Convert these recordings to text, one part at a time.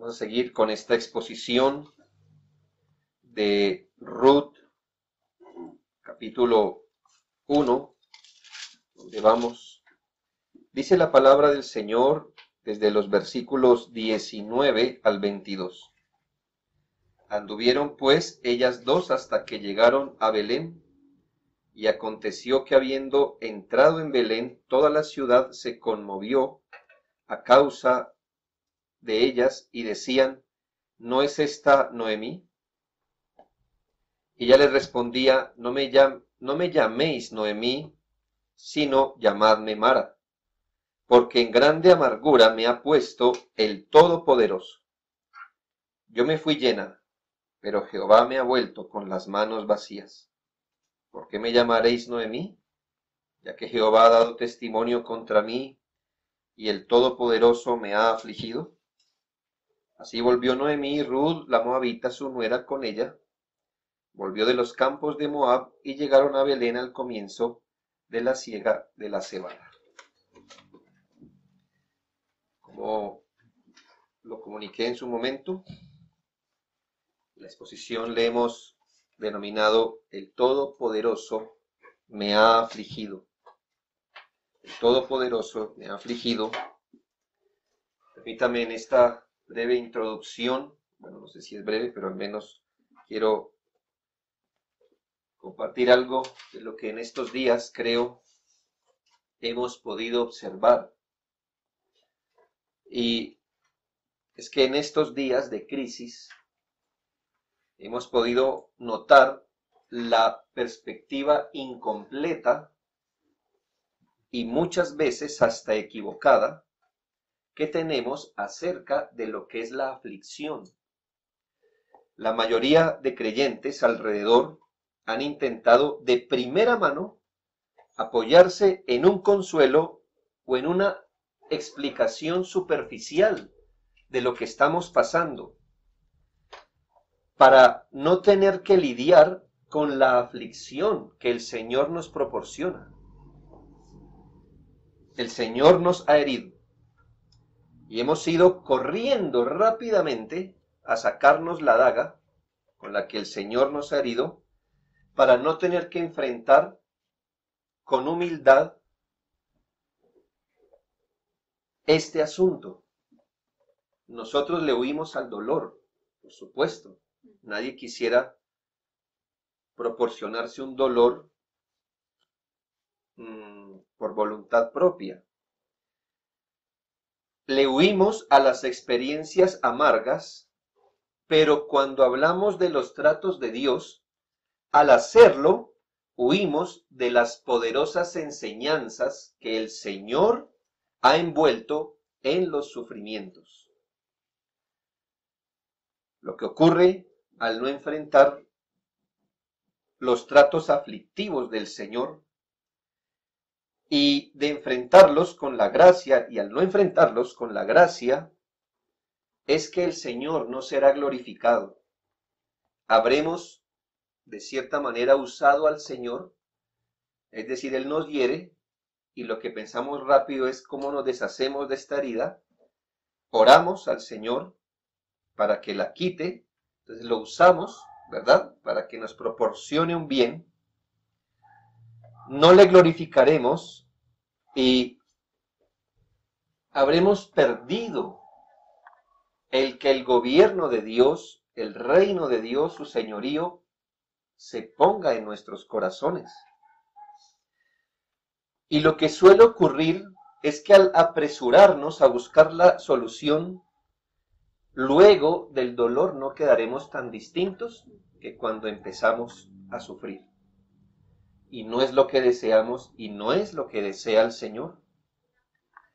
Vamos a seguir con esta exposición de Ruth, capítulo 1, donde vamos. Dice la palabra del Señor desde los versículos 19 al 22. Anduvieron pues ellas dos hasta que llegaron a Belén, y aconteció que habiendo entrado en Belén, toda la ciudad se conmovió a causa de ellas, y decían: ¿no es esta Noemí? Y ella les respondía: no me llaméis Noemí, sino llamadme Mara, porque en grande amargura me ha puesto el Todopoderoso. Yo me fui llena, pero Jehová me ha vuelto con las manos vacías. ¿Por qué me llamaréis Noemí? Ya que Jehová ha dado testimonio contra mí, y el Todopoderoso me ha afligido. Así volvió Noemí y Ruth, la moabita, su nuera, con ella. Volvió de los campos de Moab, y llegaron a Belén al comienzo de la siega de la cebada. Como lo comuniqué en su momento, la exposición le hemos denominado: el Todopoderoso me ha afligido. El Todopoderoso me ha afligido. Permítame en esta breve introducción, bueno, no sé si es breve, pero al menos quiero compartir algo de lo que en estos días creo hemos podido observar. Y es que en estos días de crisis hemos podido notar la perspectiva incompleta y muchas veces hasta equivocada que tenemos acerca de lo que es la aflicción. La mayoría de creyentes alrededor han intentado de primera mano apoyarse en un consuelo o en una explicación superficial de lo que estamos pasando, para no tener que lidiar con la aflicción que el Señor nos proporciona. El Señor nos ha herido y hemos ido corriendo rápidamente a sacarnos la daga con la que el Señor nos ha herido, para no tener que enfrentar con humildad este asunto. Nosotros le huimos al dolor, por supuesto. Nadie quisiera proporcionarse un dolor por voluntad propia. Le huimos a las experiencias amargas, pero cuando hablamos de los tratos de Dios, al hacerlo, huimos de las poderosas enseñanzas que el Señor ha envuelto en los sufrimientos. Lo que ocurre al no enfrentar los tratos aflictivos del Señor y de enfrentarlos con la gracia, y al no enfrentarlos con la gracia, es que el Señor no será glorificado. Habremos, de cierta manera, usado al Señor, es decir, Él nos hiere, y lo que pensamos rápido es cómo nos deshacemos de esta herida. Oramos al Señor para que la quite, entonces lo usamos, ¿verdad?, para que nos proporcione un bien. No le glorificaremos y habremos perdido el que el gobierno de Dios, el reino de Dios, su señorío, se ponga en nuestros corazones. Y lo que suele ocurrir es que al apresurarnos a buscar la solución, luego del dolor no quedaremos tan distintos que cuando empezamos a sufrir. Y no es lo que deseamos y no es lo que desea el Señor.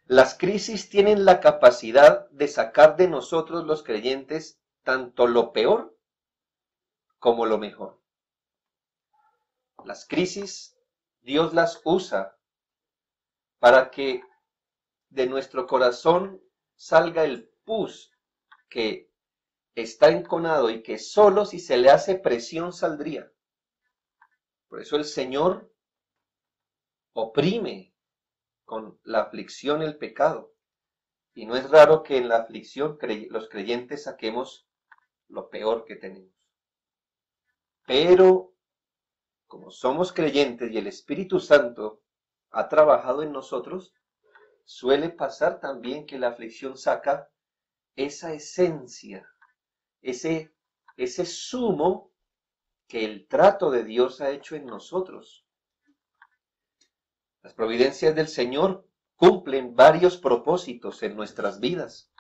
Las crisis tienen la capacidad de sacar de nosotros los creyentes tanto lo peor como lo mejor. Las crisis Dios las usa para que de nuestro corazón salga el pus que está enconado y que solo si se le hace presión saldría. Por eso el Señor oprime con la aflicción el pecado Y no es raro que en la aflicción los creyentes saquemos lo peor que tenemos. Pero como somos creyentes y el Espíritu Santo ha trabajado en nosotros, suele pasar también que la aflicción saca esa esencia, ese sumo que el trato de Dios ha hecho en nosotros. Las providencias del Señor cumplen varios propósitos en nuestras vidas,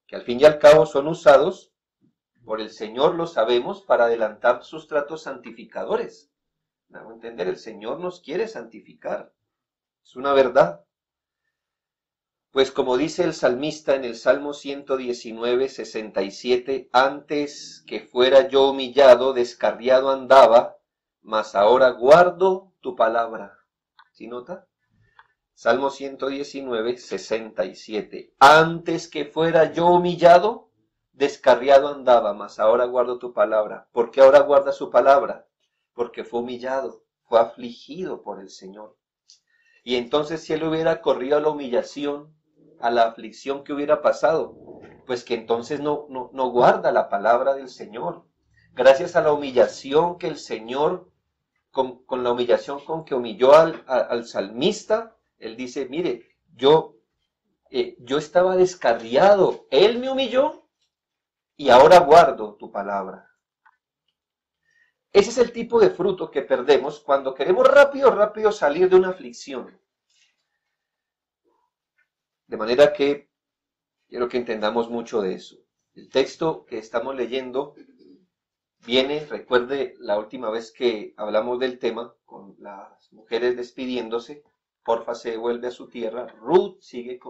que al fin y al cabo son usados por el Señor, lo sabemos, para adelantar sus tratos santificadores. ¿Me hago entender? El Señor nos quiere santificar. Es una verdad. Pues como dice el salmista en el Salmo 119, 67, antes que fuera yo humillado, descarriado andaba, mas ahora guardo tu palabra. ¿Sí nota? Salmo 119, 67. Antes que fuera yo humillado, descarriado andaba, mas ahora guardo tu palabra. ¿Por qué ahora guarda su palabra? Porque fue humillado, fue afligido por el Señor. Y entonces si él hubiera corrido a la humillación, a la aflicción que hubiera pasado, pues que entonces no guarda la palabra del Señor. Gracias a la humillación que el Señor, con la humillación con que humilló al salmista, él dice, mire, yo estaba descarriado, él me humilló y ahora guardo tu palabra. Ese es el tipo de fruto que perdemos cuando queremos rápido salir de una aflicción. De manera que quiero que entendamos mucho de eso. El texto que estamos leyendo viene, recuerde la última vez que hablamos del tema, con las mujeres despidiéndose, Orfa se vuelve a su tierra, Ruth sigue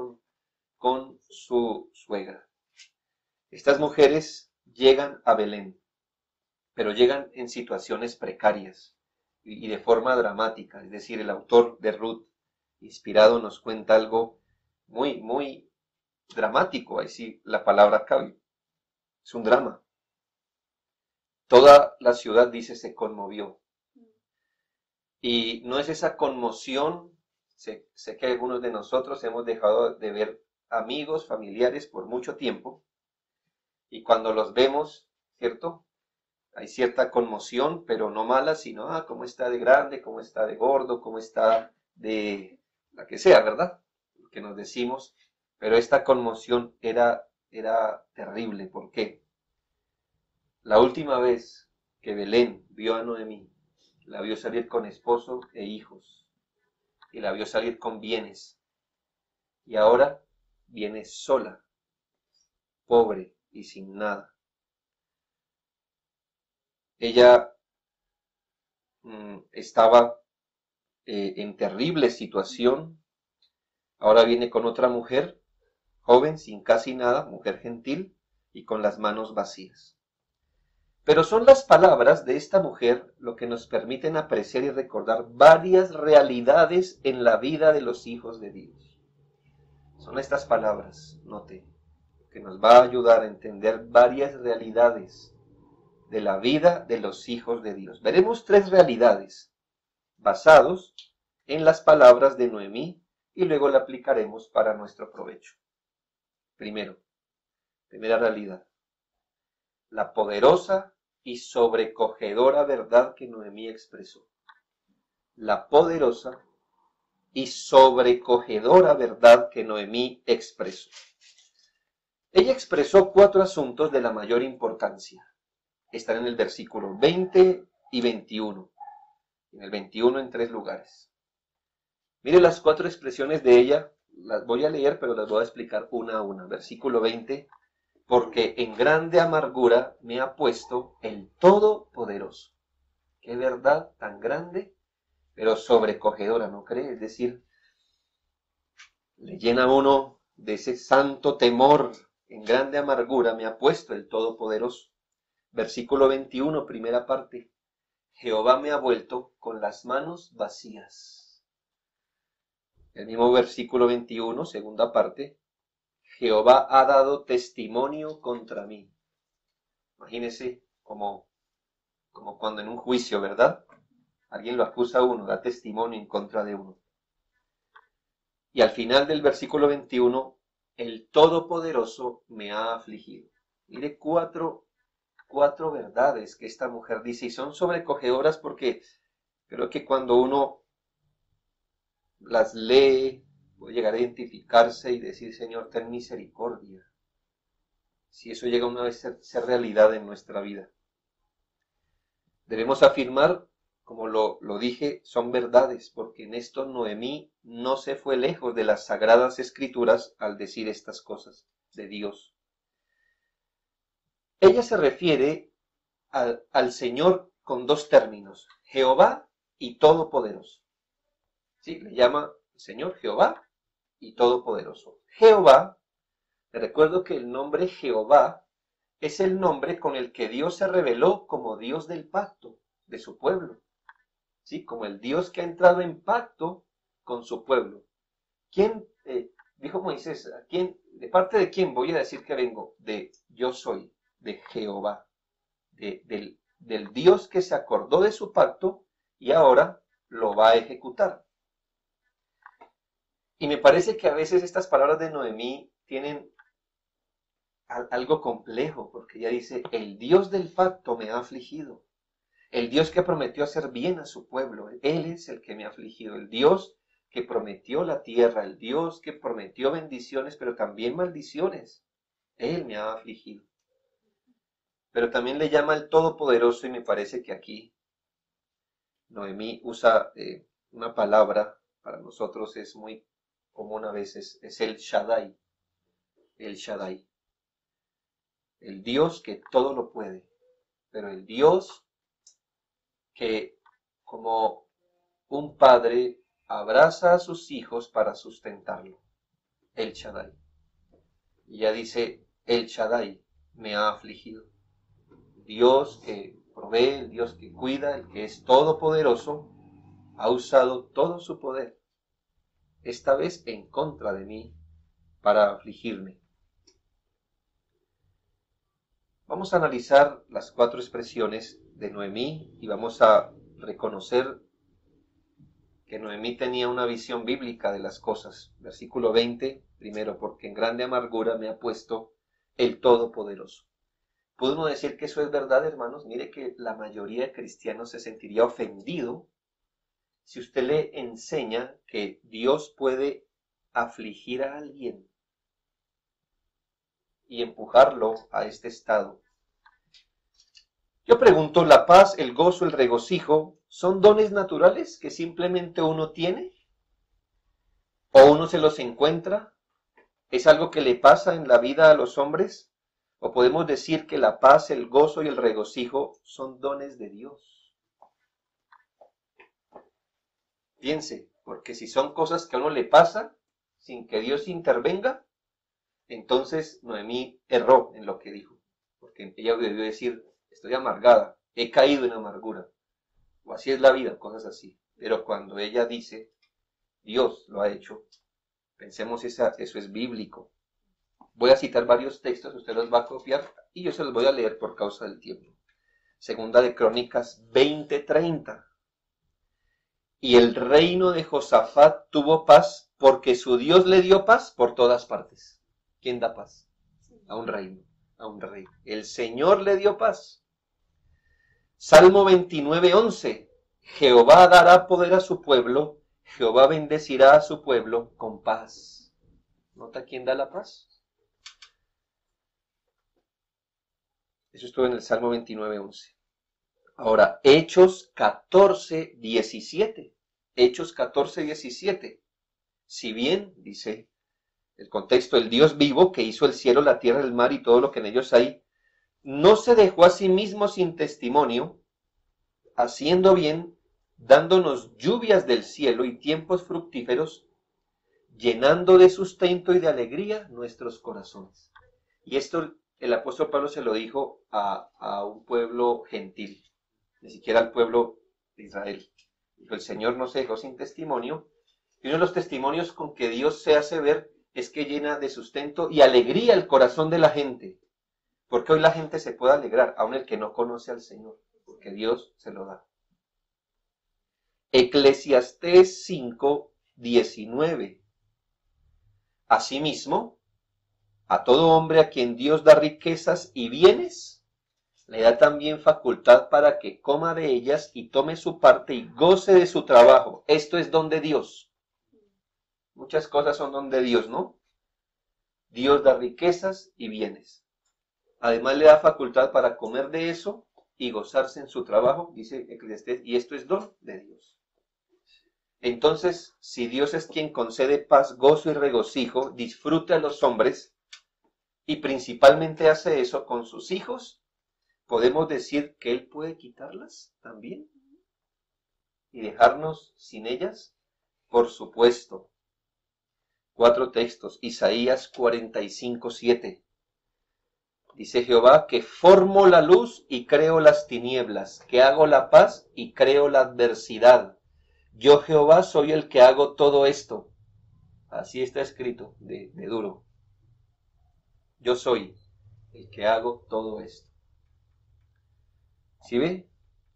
con su suegra. Estas mujeres llegan a Belén, pero llegan en situaciones precarias y de forma dramática. Es decir, el autor de Ruth, inspirado, nos cuenta algo muy dramático. Ahí sí la palabra cabe. Es un drama. Toda la ciudad, dice, se conmovió. Y no es esa conmoción, sé que algunos de nosotros hemos dejado de ver amigos, familiares por mucho tiempo, y cuando los vemos, ¿cierto? Hay cierta conmoción, pero no mala, sino, cómo está de grande, cómo está de gordo, cómo está de la que sea, ¿verdad? Lo que nos decimos, pero esta conmoción era terrible. ¿Por qué? La última vez que Belén vio a Noemí, la vio salir con esposo e hijos, y la vio salir con bienes, y ahora viene sola, pobre y sin nada. Ella estaba en terrible situación, ahora viene con otra mujer, joven, sin casi nada, mujer gentil, y con las manos vacías. Pero son las palabras de esta mujer lo que nos permiten apreciar y recordar varias realidades en la vida de los hijos de Dios. Son estas palabras, note, que nos va a ayudar a entender varias realidades de la vida de los hijos de Dios. Veremos tres realidades basados en las palabras de Noemí y luego la aplicaremos para nuestro provecho. Primera realidad, la poderosa y sobrecogedora verdad que Noemí expresó. La poderosa y sobrecogedora verdad que Noemí expresó. Ella expresó 4 asuntos de la mayor importancia. Están en el versículo 20 y 21. En el 21 en 3 lugares. Mire las 4 expresiones de ella. Las voy a leer, pero las voy a explicar una a una. Versículo 20. Porque en grande amargura me ha puesto el Todopoderoso. Qué verdad tan grande, pero sobrecogedora, ¿no cree? Es decir, le llena a uno de ese santo temor. En grande amargura me ha puesto el Todopoderoso. Versículo 21, primera parte. Jehová me ha vuelto con las manos vacías. El mismo versículo 21, segunda parte. Jehová ha dado testimonio contra mí. Imagínese como cuando en un juicio, ¿verdad? Alguien lo acusa a uno, da testimonio en contra de uno. Y al final del versículo 21, el Todopoderoso me ha afligido. Mire cuatro verdades que esta mujer dice, y son sobrecogedoras porque creo que cuando uno las lee, puede llegar a identificarse y decir, Señor, ten misericordia. Si eso llega una vez a ser realidad en nuestra vida. Debemos afirmar, como lo dije, son verdades, porque en esto Noemí no se fue lejos de las sagradas escrituras al decir estas cosas de Dios. Ella se refiere al Señor con dos términos, Jehová y Todopoderoso. ¿Sí? Le llama Señor Jehová y Todopoderoso. Jehová, te recuerdo que el nombre Jehová es el nombre con el que Dios se reveló como Dios del pacto de su pueblo. ¿Sí? Como el Dios que ha entrado en pacto con su pueblo. ¿Quién, dijo Moisés, de parte de quién voy a decir que vengo? De yo soy, de Jehová, del Dios que se acordó de su pacto y ahora lo va a ejecutar. Y me parece que a veces estas palabras de Noemí tienen algo complejo, porque ella dice, el Dios del pacto me ha afligido. El Dios que prometió hacer bien a su pueblo, Él es el que me ha afligido. El Dios que prometió la tierra, el Dios que prometió bendiciones, pero también maldiciones. Él me ha afligido. Pero también le llama el Todopoderoso y me parece que aquí Noemí usa una palabra, para nosotros es muy común a veces, es el Shaddai. El Shaddai. El Dios que todo lo puede, pero el Dios que como un padre abraza a sus hijos para sustentarlo. El Shaddai. Y ya dice, el Shaddai me ha afligido. Dios que provee, el Dios que cuida, el que es todopoderoso, ha usado todo su poder, esta vez en contra de mí, para afligirme. Vamos a analizar las cuatro expresiones de Noemí y vamos a reconocer que Noemí tenía una visión bíblica de las cosas. Versículo 20, primero, porque en grande amargura me ha puesto el Todopoderoso. ¿Puede uno decir que eso es verdad, hermanos? Mire que la mayoría de cristianos se sentiría ofendido si usted le enseña que Dios puede afligir a alguien y empujarlo a este estado. Yo pregunto, ¿la paz, el gozo, el regocijo son dones naturales que simplemente uno tiene? ¿O uno se los encuentra? ¿Es algo que le pasa en la vida a los hombres? ¿O podemos decir que la paz, el gozo y el regocijo son dones de Dios? Piense, porque si son cosas que a uno le pasa sin que Dios intervenga, entonces Noemí erró en lo que dijo. Porque ella debió decir, estoy amargada, he caído en amargura. O así es la vida, cosas así. Pero cuando ella dice, Dios lo ha hecho, pensemos eso es bíblico. Voy a citar varios textos, usted los va a copiar y yo se los voy a leer por causa del tiempo. Segunda de Crónicas 20:30. Y el reino de Josafat tuvo paz porque su Dios le dio paz por todas partes. ¿Quién da paz? A un reino, a un rey. El Señor le dio paz. Salmo 29:11. Jehová dará poder a su pueblo, Jehová bendecirá a su pueblo con paz. ¿Nota quién da la paz? Eso estuvo en el Salmo 29:11. Ahora, Hechos 14:17. Hechos 14:17. Si bien, dice el contexto, el Dios vivo que hizo el cielo, la tierra, el mar y todo lo que en ellos hay, no se dejó a sí mismo sin testimonio, haciendo bien, dándonos lluvias del cielo y tiempos fructíferos, llenando de sustento y de alegría nuestros corazones. Y esto el apóstol Pablo se lo dijo a un pueblo gentil, ni siquiera al pueblo de Israel. Dijo, el Señor no se dejó sin testimonio, y uno de los testimonios con que Dios se hace ver es que llena de sustento y alegría el corazón de la gente. Porque hoy la gente se puede alegrar, aun el que no conoce al Señor, porque Dios se lo da. Eclesiastés 5:19. Asimismo, A todo hombre a quien Dios da riquezas y bienes, le da también facultad para que coma de ellas y tome su parte y goce de su trabajo. Esto es don de Dios. Muchas cosas son don de Dios, ¿no? Dios da riquezas y bienes. Además le da facultad para comer de eso y gozarse en su trabajo, dice Eclesiastés, y esto es don de Dios. Entonces, si Dios es quien concede paz, gozo y regocijo, disfrute a los hombres, y principalmente hace eso con sus hijos, ¿podemos decir que Él puede quitarlas también? ¿Y dejarnos sin ellas? Por supuesto. 4 textos. Isaías 45:7. Dice Jehová, que formo la luz y creo las tinieblas, que hago la paz y creo la adversidad. Yo Jehová soy el que hago todo esto. Así está escrito, de duro. Yo soy el que hago todo esto. ¿Sí ve?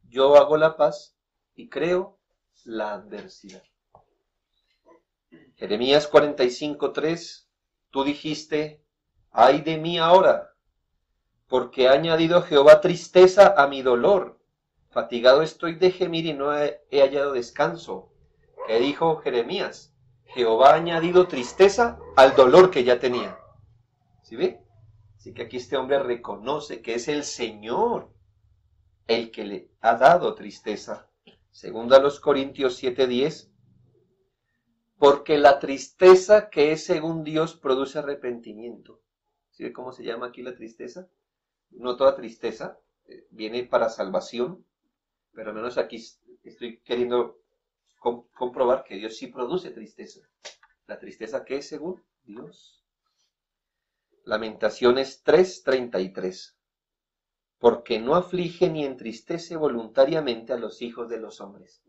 Yo hago la paz y creo la adversidad. Jeremías 45:3, tú dijiste, ay de mí ahora, porque ha añadido Jehová tristeza a mi dolor. Fatigado estoy de gemir y no he hallado descanso. ¿Qué dijo Jeremías? Jehová ha añadido tristeza al dolor que ya tenía. ¿Sí ve? Así que aquí este hombre reconoce que es el Señor el que le ha dado tristeza. Según a los Corintios 7:10, porque la tristeza que es según Dios produce arrepentimiento. ¿Sí ve cómo se llama aquí la tristeza? No toda tristeza viene para salvación, pero al menos aquí estoy queriendo comprobar que Dios sí produce tristeza. La tristeza que es según Dios. Lamentaciones 3:33. Porque no aflige ni entristece voluntariamente a los hijos de los hombres.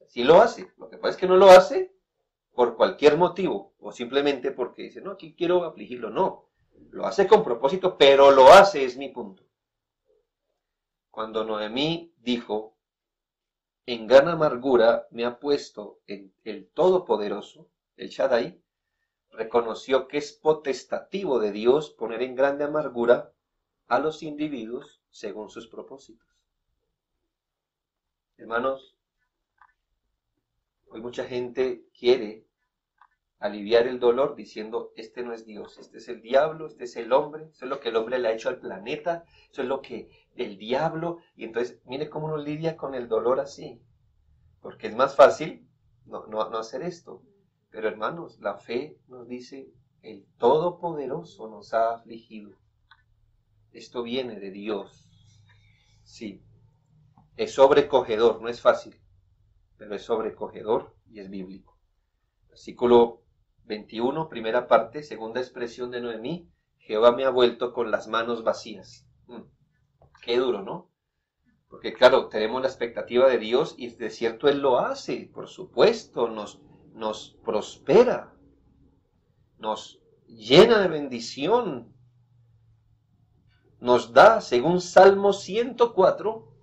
Sí lo hace, lo que pasa es que no lo hace por cualquier motivo, o simplemente porque dice, no, aquí quiero afligirlo, no. Lo hace con propósito, pero lo hace, es mi punto. Cuando Noemí dijo, en gran amargura me ha puesto el Todopoderoso, el Shaddai, reconoció que es potestativo de Dios poner en grande amargura a los individuos según sus propósitos. Hermanos, hoy mucha gente quiere aliviar el dolor diciendo, este no es Dios, este es el diablo, este es el hombre, eso es lo que el hombre le ha hecho al planeta, eso es lo que el diablo, y entonces mire cómo uno lidia con el dolor así, porque es más fácil no hacer esto. Pero hermanos, la fe nos dice, el Todopoderoso nos ha afligido. Esto viene de Dios. Sí, es sobrecogedor, no es fácil, pero es sobrecogedor y es bíblico. Versículo 21, primera parte, segunda expresión de Noemí, Jehová me ha vuelto con las manos vacías. Qué duro, ¿no? Porque claro, tenemos la expectativa de Dios y de cierto Él lo hace, por supuesto, nos prospera, nos llena de bendición, nos da, según Salmo 104,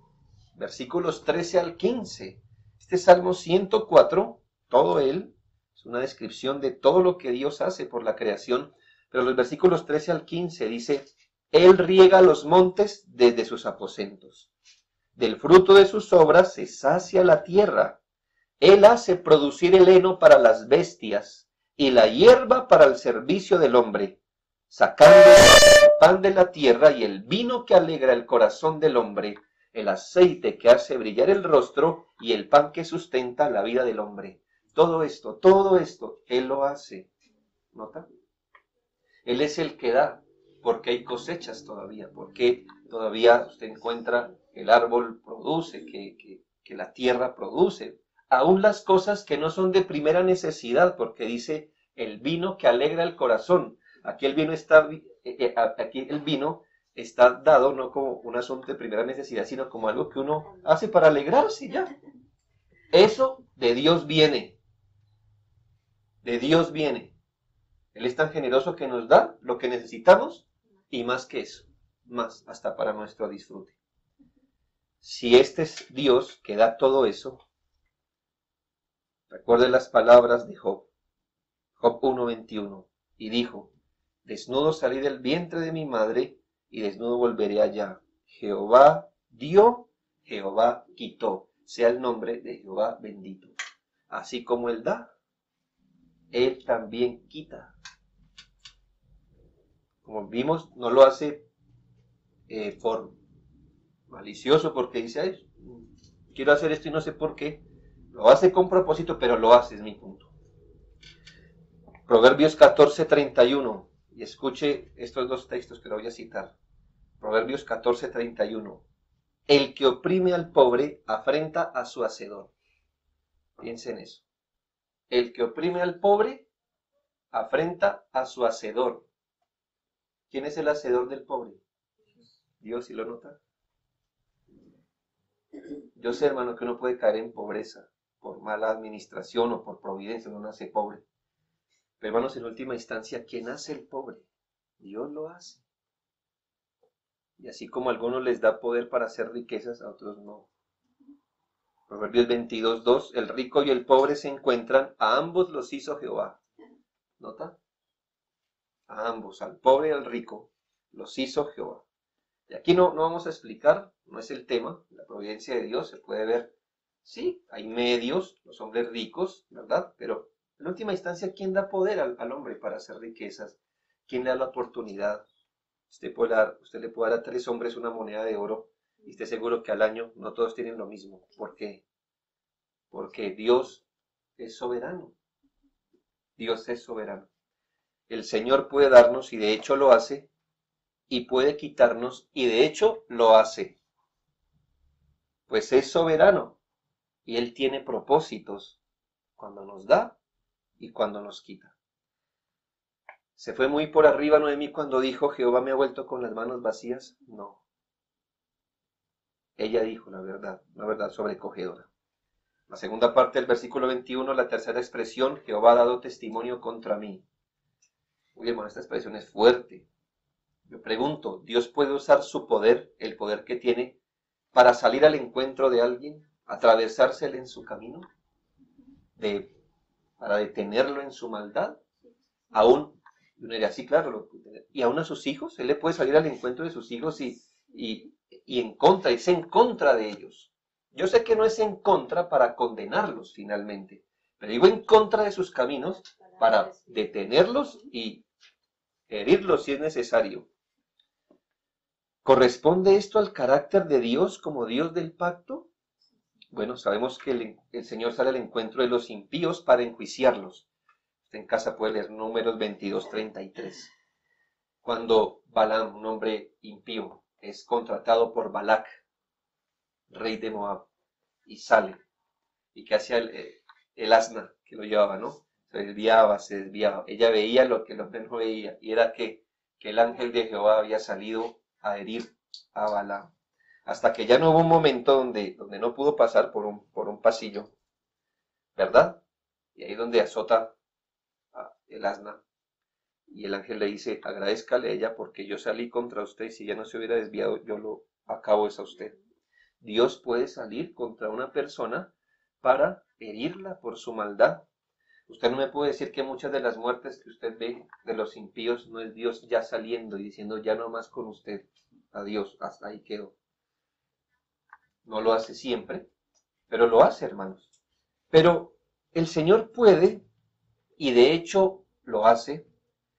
versículos 13 al 15. Este Salmo 104, todo él, es una descripción de todo lo que Dios hace por la creación, pero los versículos 13 al 15 dice, Él riega los montes desde sus aposentos. Del fruto de sus obras se sacia la tierra. Él hace producir el heno para las bestias y la hierba para el servicio del hombre, sacando el pan de la tierra y el vino que alegra el corazón del hombre, el aceite que hace brillar el rostro y el pan que sustenta la vida del hombre. Todo esto, Él lo hace. ¿Nota? Él es el que da, porque hay cosechas todavía, porque todavía usted encuentra que el árbol produce, que la tierra produce. Aún las cosas que no son de primera necesidad, porque dice el vino que alegra el corazón. Aquí el vino está dado no como un asunto de primera necesidad, sino como algo que uno hace para alegrarse ya. Eso de Dios viene. De Dios viene. Él es tan generoso que nos da lo que necesitamos y más que eso, más hasta para nuestro disfrute. Si este es Dios que da todo eso, recuerde las palabras de Job, Job 1:21, y dijo, Desnudo salí del vientre de mi madre, y desnudo volveré allá. Jehová dio, Jehová quitó. Sea el nombre de Jehová bendito. Así como Él da, Él también quita. Como vimos, no lo hace por malicioso, porque dice, ay, quiero hacer esto y no sé por qué. Lo hace con propósito, pero lo hace, es mi punto. Proverbios 14:31. Y escuche estos dos textos que lo voy a citar. Proverbios 14:31. El que oprime al pobre afrenta a su hacedor. Piensen en eso. El que oprime al pobre afrenta a su hacedor. ¿Quién es el hacedor del pobre? Dios, ¿sí lo nota? Yo sé, hermano, que uno puede caer en pobreza por mala administración o por providencia, uno nace pobre. Pero hermanos, en última instancia, ¿quién hace el pobre? Dios lo hace. Y así como a algunos les da poder para hacer riquezas, a otros no. Proverbios 22:2, el rico y el pobre se encuentran, a ambos los hizo Jehová. ¿Nota? A ambos, al pobre y al rico, los hizo Jehová. Y aquí no vamos a explicar, no es el tema, la providencia de Dios se puede ver. Sí, hay medios, los hombres ricos, ¿verdad? Pero en última instancia, ¿quién da poder al hombre para hacer riquezas? ¿Quién le da la oportunidad? Usted le puede dar a 3 hombres una moneda de oro y esté seguro que al año no todos tienen lo mismo. ¿Por qué? Porque Dios es soberano. Dios es soberano. El Señor puede darnos, y de hecho lo hace, y puede quitarnos, y de hecho lo hace. Pues es soberano, y Él tiene propósitos cuando nos da y cuando nos quita. ¿Se fue muy por arriba Noemí cuando dijo, Jehová me ha vuelto con las manos vacías? No. Ella dijo la verdad sobrecogedora. La segunda parte del versículo 21, la tercera expresión, Jehová ha dado testimonio contra mí. Uy, hermano, esta expresión es fuerte. Yo pregunto, ¿Dios puede usar su poder, el poder que tiene, para salir al encuentro de alguien, atravesársele en su camino, para detenerlo en su maldad? Aún, uno diría, sí, claro, y aún a sus hijos, Él le puede salir al encuentro de sus hijos y es en contra de ellos. Yo sé que no es en contra para condenarlos finalmente, pero digo en contra de sus caminos para detenerlos y herirlos si es necesario. ¿Corresponde esto al carácter de Dios como Dios del pacto? Bueno, sabemos que el Señor sale al encuentro de los impíos para enjuiciarlos. Usted en casa puede leer Números 22:33. Cuando Balaam, un hombre impío, es contratado por Balac, rey de Moab, y sale, y que hacía el asna que lo llevaba, ¿no? Se desviaba. Ella veía lo que el hombre no veía, y era que el ángel de Jehová había salido a herir a Balaam. Hasta que ya no hubo un momento donde no pudo pasar por un pasillo, ¿verdad? Y ahí donde azota el asna. Y el ángel le dice, agradézcale a ella porque yo salí contra usted y si ella no se hubiera desviado, yo lo acabo es a usted. Dios puede salir contra una persona para herirla por su maldad. Usted no me puede decir que muchas de las muertes que usted ve de los impíos no es Dios ya saliendo y diciendo ya no más con usted. Adiós, hasta ahí quedó. No lo hace siempre, pero lo hace, hermanos. Pero el Señor puede, y de hecho lo hace,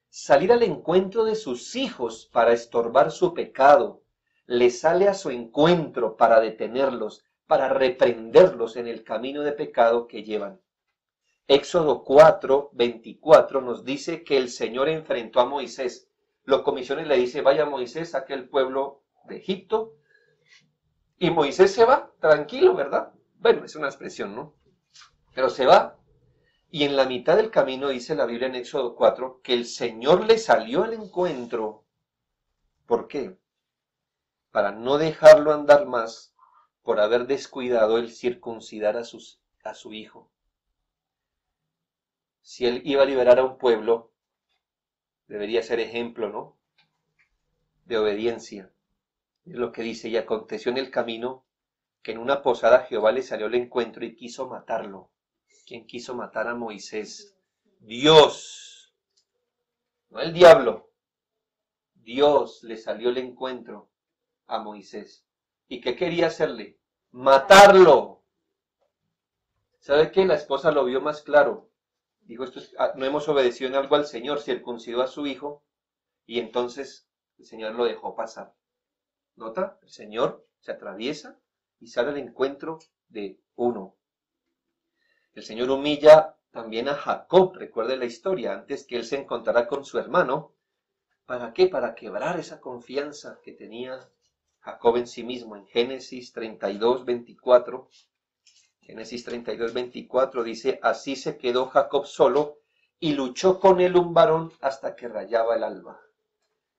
salir al encuentro de sus hijos para estorbar su pecado. Le sale a su encuentro para detenerlos, para reprenderlos en el camino de pecado que llevan. Éxodo 4:24 nos dice que el Señor enfrentó a Moisés. Lo comisiona y le dice, vaya Moisés, saque el pueblo de Egipto. Y Moisés se va, tranquilo, ¿verdad? Bueno, es una expresión, ¿no? Pero se va. Y en la mitad del camino dice la Biblia en Éxodo 4 que el Señor le salió al encuentro. ¿Por qué? Para no dejarlo andar más por haber descuidado el circuncidar a su hijo. Si él iba a liberar a un pueblo, debería ser ejemplo, ¿no? De obediencia. Es lo que dice, y aconteció en el camino que en una posada Jehová le salió al encuentro y quiso matarlo. ¿Quién quiso matar a Moisés? Dios, no el diablo. Dios le salió al encuentro a Moisés. ¿Y qué quería hacerle? Matarlo. ¿Sabe qué? La esposa lo vio más claro. Dijo, no hemos obedecido en algo al Señor, circuncidó a su hijo, y entonces el Señor lo dejó pasar. ¿Nota? El Señor se atraviesa y sale al encuentro de uno. El Señor humilla también a Jacob, recuerde la historia, antes que él se encontrara con su hermano. ¿Para qué? Para quebrar esa confianza que tenía Jacob en sí mismo. En Génesis 32:24, Génesis 32:24 dice, así se quedó Jacob solo y luchó con él un varón hasta que rayaba el alba.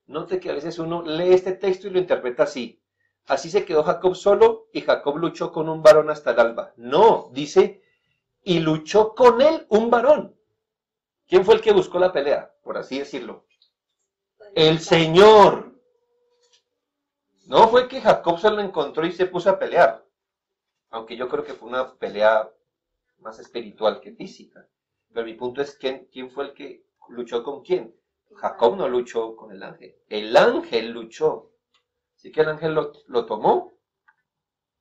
Note que a veces uno lee este texto y lo interpreta así. Así se quedó Jacob solo y Jacob luchó con un varón hasta el alba. No, dice, y luchó con él un varón. ¿Quién fue el que buscó la pelea? Por así decirlo. El Señor. No fue que Jacob se lo encontró y se puso a pelear. Aunque yo creo que fue una pelea más espiritual que física. Pero mi punto es, ¿quién fue el que luchó con quién? Jacob no luchó con el ángel. El ángel luchó. Así que el ángel lo tomó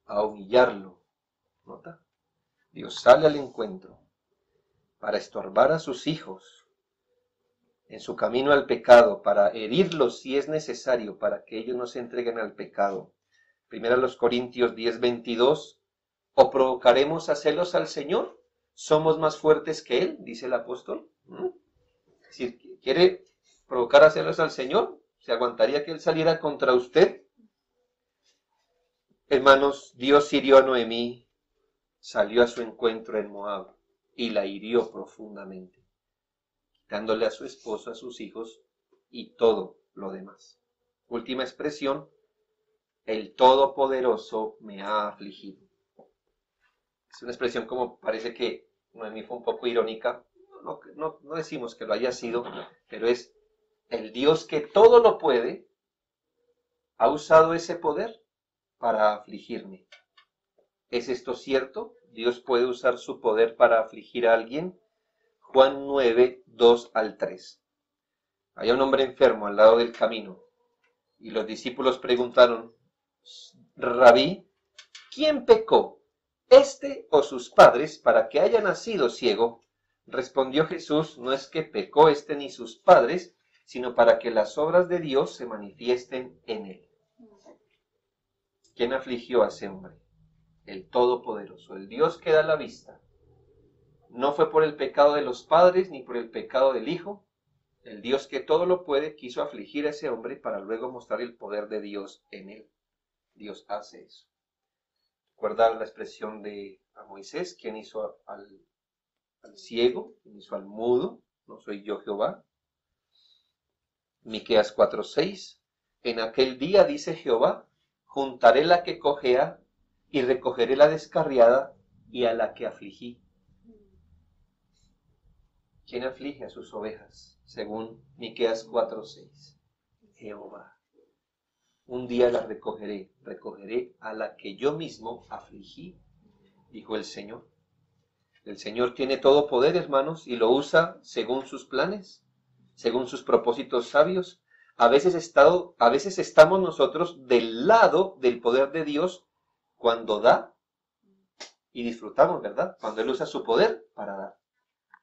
a humillarlo. ¿Nota? Dios sale al encuentro para estorbar a sus hijos en su camino al pecado, para herirlos si es necesario, para que ellos no se entreguen al pecado. Primera los Corintios 10:22, ¿o provocaremos a celos al Señor? ¿Somos más fuertes que Él? Dice el apóstol. Si quiere provocar a celos al Señor, ¿se aguantaría que Él saliera contra usted? Hermanos, Dios hirió a Noemí, salió a su encuentro en Moab y la hirió profundamente, dándole a su esposo, a sus hijos y todo lo demás. Última expresión, el Todopoderoso me ha afligido. Es una expresión como parece que Noemí fue un poco irónica. No decimos que lo haya sido, pero es el Dios que todo lo puede, ha usado ese poder para afligirme. ¿Es esto cierto? ¿Dios puede usar su poder para afligir a alguien? Juan 9:2-3. Había un hombre enfermo al lado del camino y los discípulos preguntaron, Rabí, ¿quién pecó, este o sus padres, para que haya nacido ciego? Respondió Jesús, no es que pecó este ni sus padres, sino para que las obras de Dios se manifiesten en él. ¿Quién afligió a ese hombre? El Todopoderoso, el Dios que da la vista. No fue por el pecado de los padres ni por el pecado del Hijo. El Dios que todo lo puede quiso afligir a ese hombre para luego mostrar el poder de Dios en él. Dios hace eso. ¿Recuerda la expresión de a Moisés? ¿Quién hizo al ciego? ¿Quién hizo al mudo? ¿No soy yo Jehová? Miqueas 4:6. En aquel día, dice Jehová, juntaré la que cojea y recogeré la descarriada y a la que afligí. ¿Quién aflige a sus ovejas? Según Miqueas 4:6. Jehová. Un día la recogeré a la que yo mismo afligí, dijo el Señor. El Señor tiene todo poder, hermanos, y lo usa según sus planes, según sus propósitos sabios. A veces estamos nosotros del lado del poder de Dios cuando da y disfrutamos, ¿verdad? Cuando Él usa su poder para dar.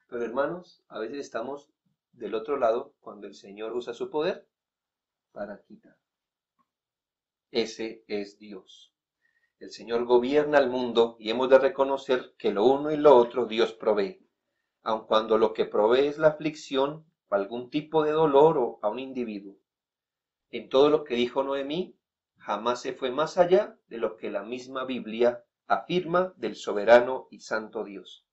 Pero hermanos, a veces estamos del otro lado cuando el Señor usa su poder para quitar. Ese es Dios. El Señor gobierna el mundo y hemos de reconocer que lo uno y lo otro Dios provee. Aun cuando lo que provee es la aflicción o algún tipo de dolor o a un individuo. En todo lo que dijo Noemí, jamás se fue más allá de lo que la misma Biblia afirma del soberano y santo Dios.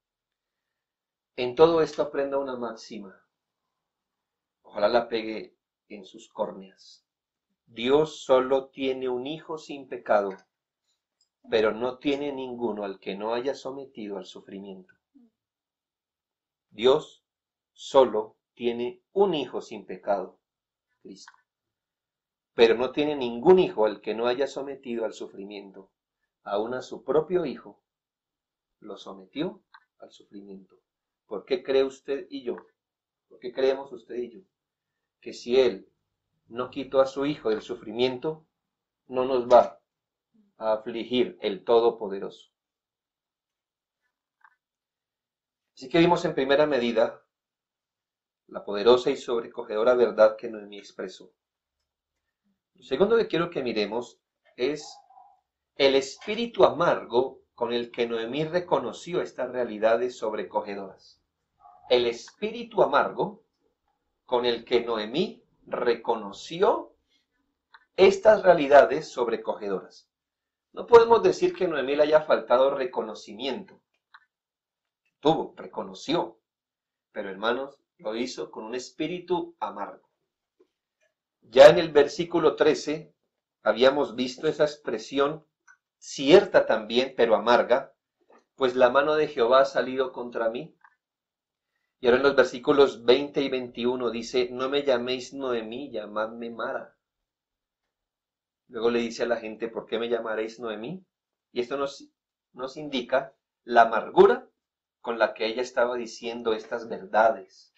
En todo esto aprenda una máxima. Ojalá la pegue en sus córneas. Dios solo tiene un hijo sin pecado, pero no tiene ninguno al que no haya sometido al sufrimiento. Dios solo tiene un hijo sin pecado, Cristo, pero no tiene ningún hijo al que no haya sometido al sufrimiento. Aún a su propio hijo lo sometió al sufrimiento. ¿Por qué cree usted y yo? ¿Por qué creemos usted y yo? Que si él no quitó a su Hijo del sufrimiento, no nos va a afligir el Todopoderoso. Así que vimos en primera medida la poderosa y sobrecogedora verdad que Noemí expresó. Lo segundo que quiero que miremos es el espíritu amargo con el que Noemí reconoció estas realidades sobrecogedoras. El espíritu amargo con el que Noemí reconoció estas realidades sobrecogedoras. No podemos decir que Noemí le haya faltado reconocimiento. Reconoció, pero hermanos, lo hizo con un espíritu amargo. Ya en el versículo 13 habíamos visto esa expresión cierta también, pero amarga, pues la mano de Jehová ha salido contra mí. Y ahora en los versículos 20 y 21 dice, no me llaméis Noemí, llamadme Mara. Luego le dice a la gente, ¿por qué me llamaréis Noemí? Y esto nos indica la amargura con la que ella estaba diciendo estas verdades.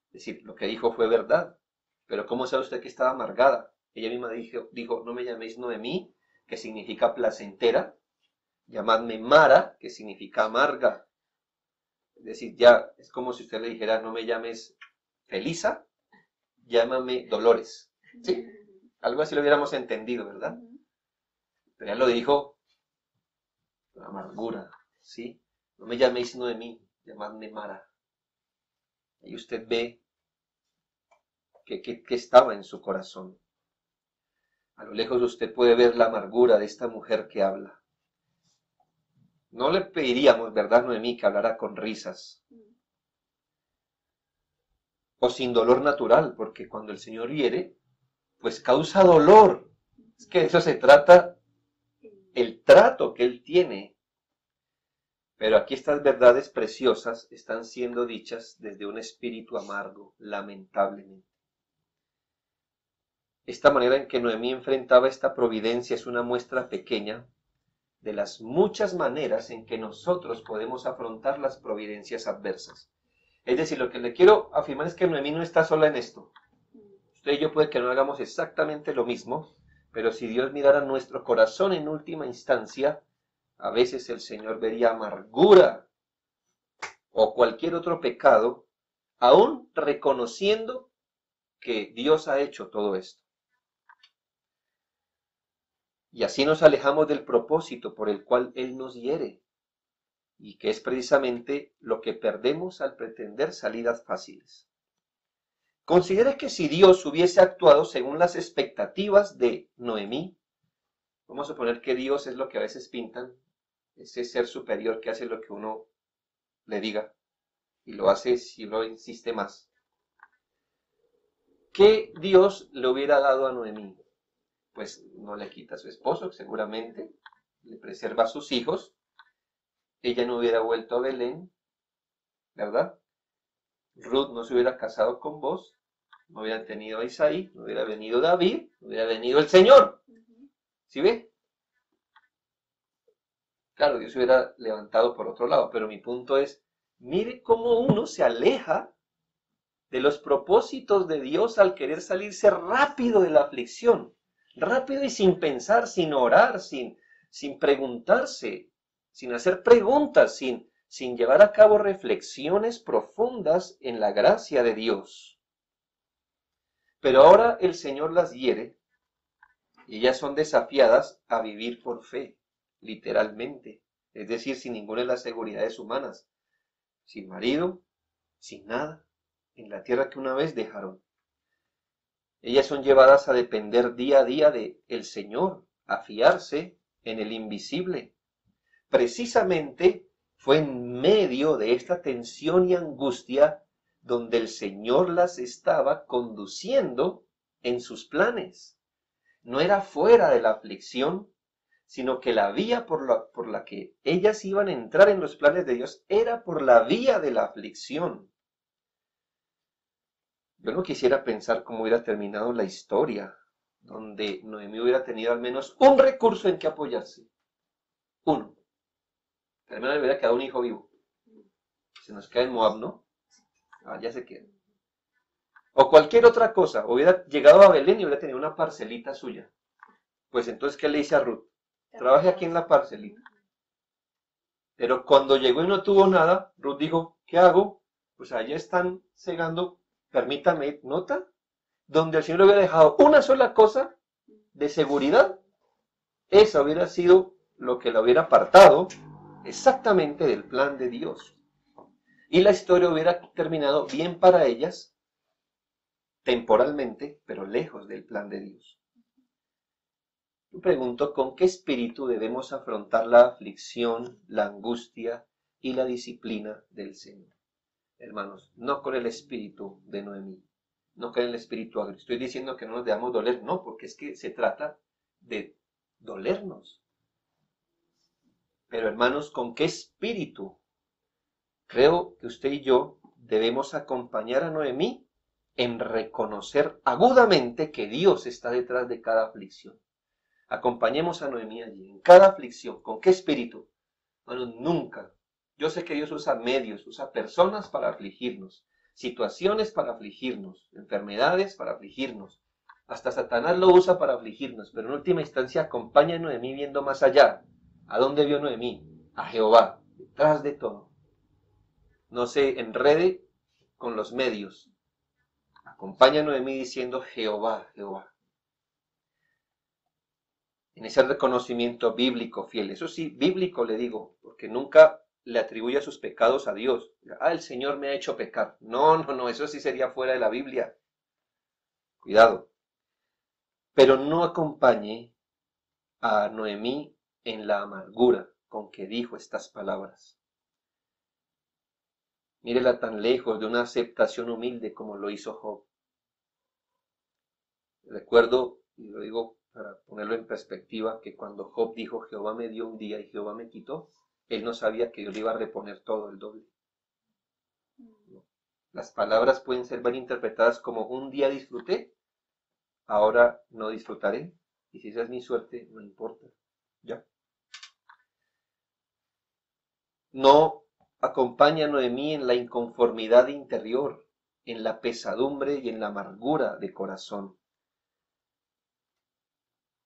Es decir, lo que dijo fue verdad. Pero ¿cómo sabe usted que estaba amargada? Ella misma dijo, no me llaméis Noemí, que significa placentera. Llamadme Mara, que significa amarga. Es decir, ya es como si usted le dijera, no me llames Felisa, llámame Dolores. ¿Sí? Algo así lo hubiéramos entendido, ¿verdad? Pero ella lo dijo con amargura, ¿sí? No me llaméis Noemí, llamadme Mara. Y usted ve que estaba en su corazón. A lo lejos usted puede ver la amargura de esta mujer que habla. No le pediríamos, ¿verdad, Noemí, que hablara con risas? O sin dolor natural, porque cuando el Señor hiere, pues causa dolor. Es que de eso se trata el trato que Él tiene. Pero aquí estas verdades preciosas están siendo dichas desde un espíritu amargo, lamentablemente. Esta manera en que Noemí enfrentaba esta providencia es una muestra pequeña de las muchas maneras en que nosotros podemos afrontar las providencias adversas. Es decir, lo que le quiero afirmar es que Noemí no está sola en esto. Usted y yo puede que no hagamos exactamente lo mismo, pero si Dios mirara nuestro corazón en última instancia, a veces el Señor vería amargura o cualquier otro pecado, aún reconociendo que Dios ha hecho todo esto. Y así nos alejamos del propósito por el cual Él nos hiere, y que es precisamente lo que perdemos al pretender salidas fáciles. Considere que si Dios hubiese actuado según las expectativas de Noemí, vamos a suponer que Dios es lo que a veces pintan, ese ser superior que hace lo que uno le diga, y lo hace si uno insiste más. ¿Qué Dios le hubiera dado a Noemí? Pues no le quita a su esposo, seguramente, le preserva a sus hijos, ella no hubiera vuelto a Belén, ¿verdad? Ruth no se hubiera casado con vos, no hubieran tenido a Isaí, no hubiera venido David, no hubiera venido el Señor. ¿Sí ve? Claro, Dios se hubiera levantado por otro lado, pero mi punto es, mire cómo uno se aleja de los propósitos de Dios al querer salirse rápido de la aflicción, rápido y sin pensar, sin orar, sin preguntarse, sin hacer preguntas, sin llevar a cabo reflexiones profundas en la gracia de Dios. Pero ahora el Señor las hiere y ellas son desafiadas a vivir por fe, literalmente, es decir, sin ninguna de las seguridades humanas, sin marido, sin nada, en la tierra que una vez dejaron. Ellas son llevadas a depender día a día de el Señor, a fiarse en el invisible. Precisamente fue en medio de esta tensión y angustia donde el Señor las estaba conduciendo en sus planes. No era fuera de la aflicción, sino que la vía por la que ellas iban a entrar en los planes de Dios era por la vía de la aflicción. Yo no quisiera pensar cómo hubiera terminado la historia, donde Noemí hubiera tenido al menos un recurso en que apoyarse. Uno. Al menos le hubiera quedado un hijo vivo. Se nos queda en Moab, ¿no? Ah, ya se queda. O cualquier otra cosa, hubiera llegado a Belén y hubiera tenido una parcelita suya. Pues entonces, ¿qué le dice a Ruth? Trabaje aquí en la parcelita. Pero cuando llegó y no tuvo nada, Ruth dijo, ¿qué hago? Pues allá están segando, permítame, nota, donde el Señor le hubiera dejado una sola cosa de seguridad, esa hubiera sido lo que la hubiera apartado exactamente del plan de Dios. Y la historia hubiera terminado bien para ellas, temporalmente, pero lejos del plan de Dios. Yo pregunto, ¿con qué espíritu debemos afrontar la aflicción, la angustia y la disciplina del Señor? Hermanos, no con el espíritu de Noemí, no con el espíritu agrio. Estoy diciendo que no nos debamos doler, no, porque es que se trata de dolernos. Pero hermanos, ¿con qué espíritu? Creo que usted y yo debemos acompañar a Noemí en reconocer agudamente que Dios está detrás de cada aflicción. Acompañemos a Noemí allí, en cada aflicción. ¿Con qué espíritu? Bueno, nunca. Yo sé que Dios usa medios, usa personas para afligirnos, situaciones para afligirnos, enfermedades para afligirnos. Hasta Satanás lo usa para afligirnos, pero en última instancia acompaña a Noemí viendo más allá. ¿A dónde vio Noemí? A Jehová, detrás de todo. No se enrede con los medios. Acompaña a Noemí diciendo Jehová, Jehová. En ese reconocimiento bíblico fiel. Eso sí, bíblico le digo, porque nunca le atribuye sus pecados a Dios. El Señor me ha hecho pecar. No, eso sí sería fuera de la Biblia. Cuidado. Pero no acompañe a Noemí en la amargura con que dijo estas palabras. Mírela tan lejos de una aceptación humilde como lo hizo Job. Recuerdo, y lo digo para ponerlo en perspectiva, que cuando Job dijo Jehová me dio un día y Jehová me quitó, él no sabía que Dios le iba a reponer todo el doble. Las palabras pueden ser bien interpretadas como un día disfruté, ahora no disfrutaré, y si esa es mi suerte, no importa. Ya. No acompaña a Noemí en la inconformidad interior, en la pesadumbre y en la amargura de corazón.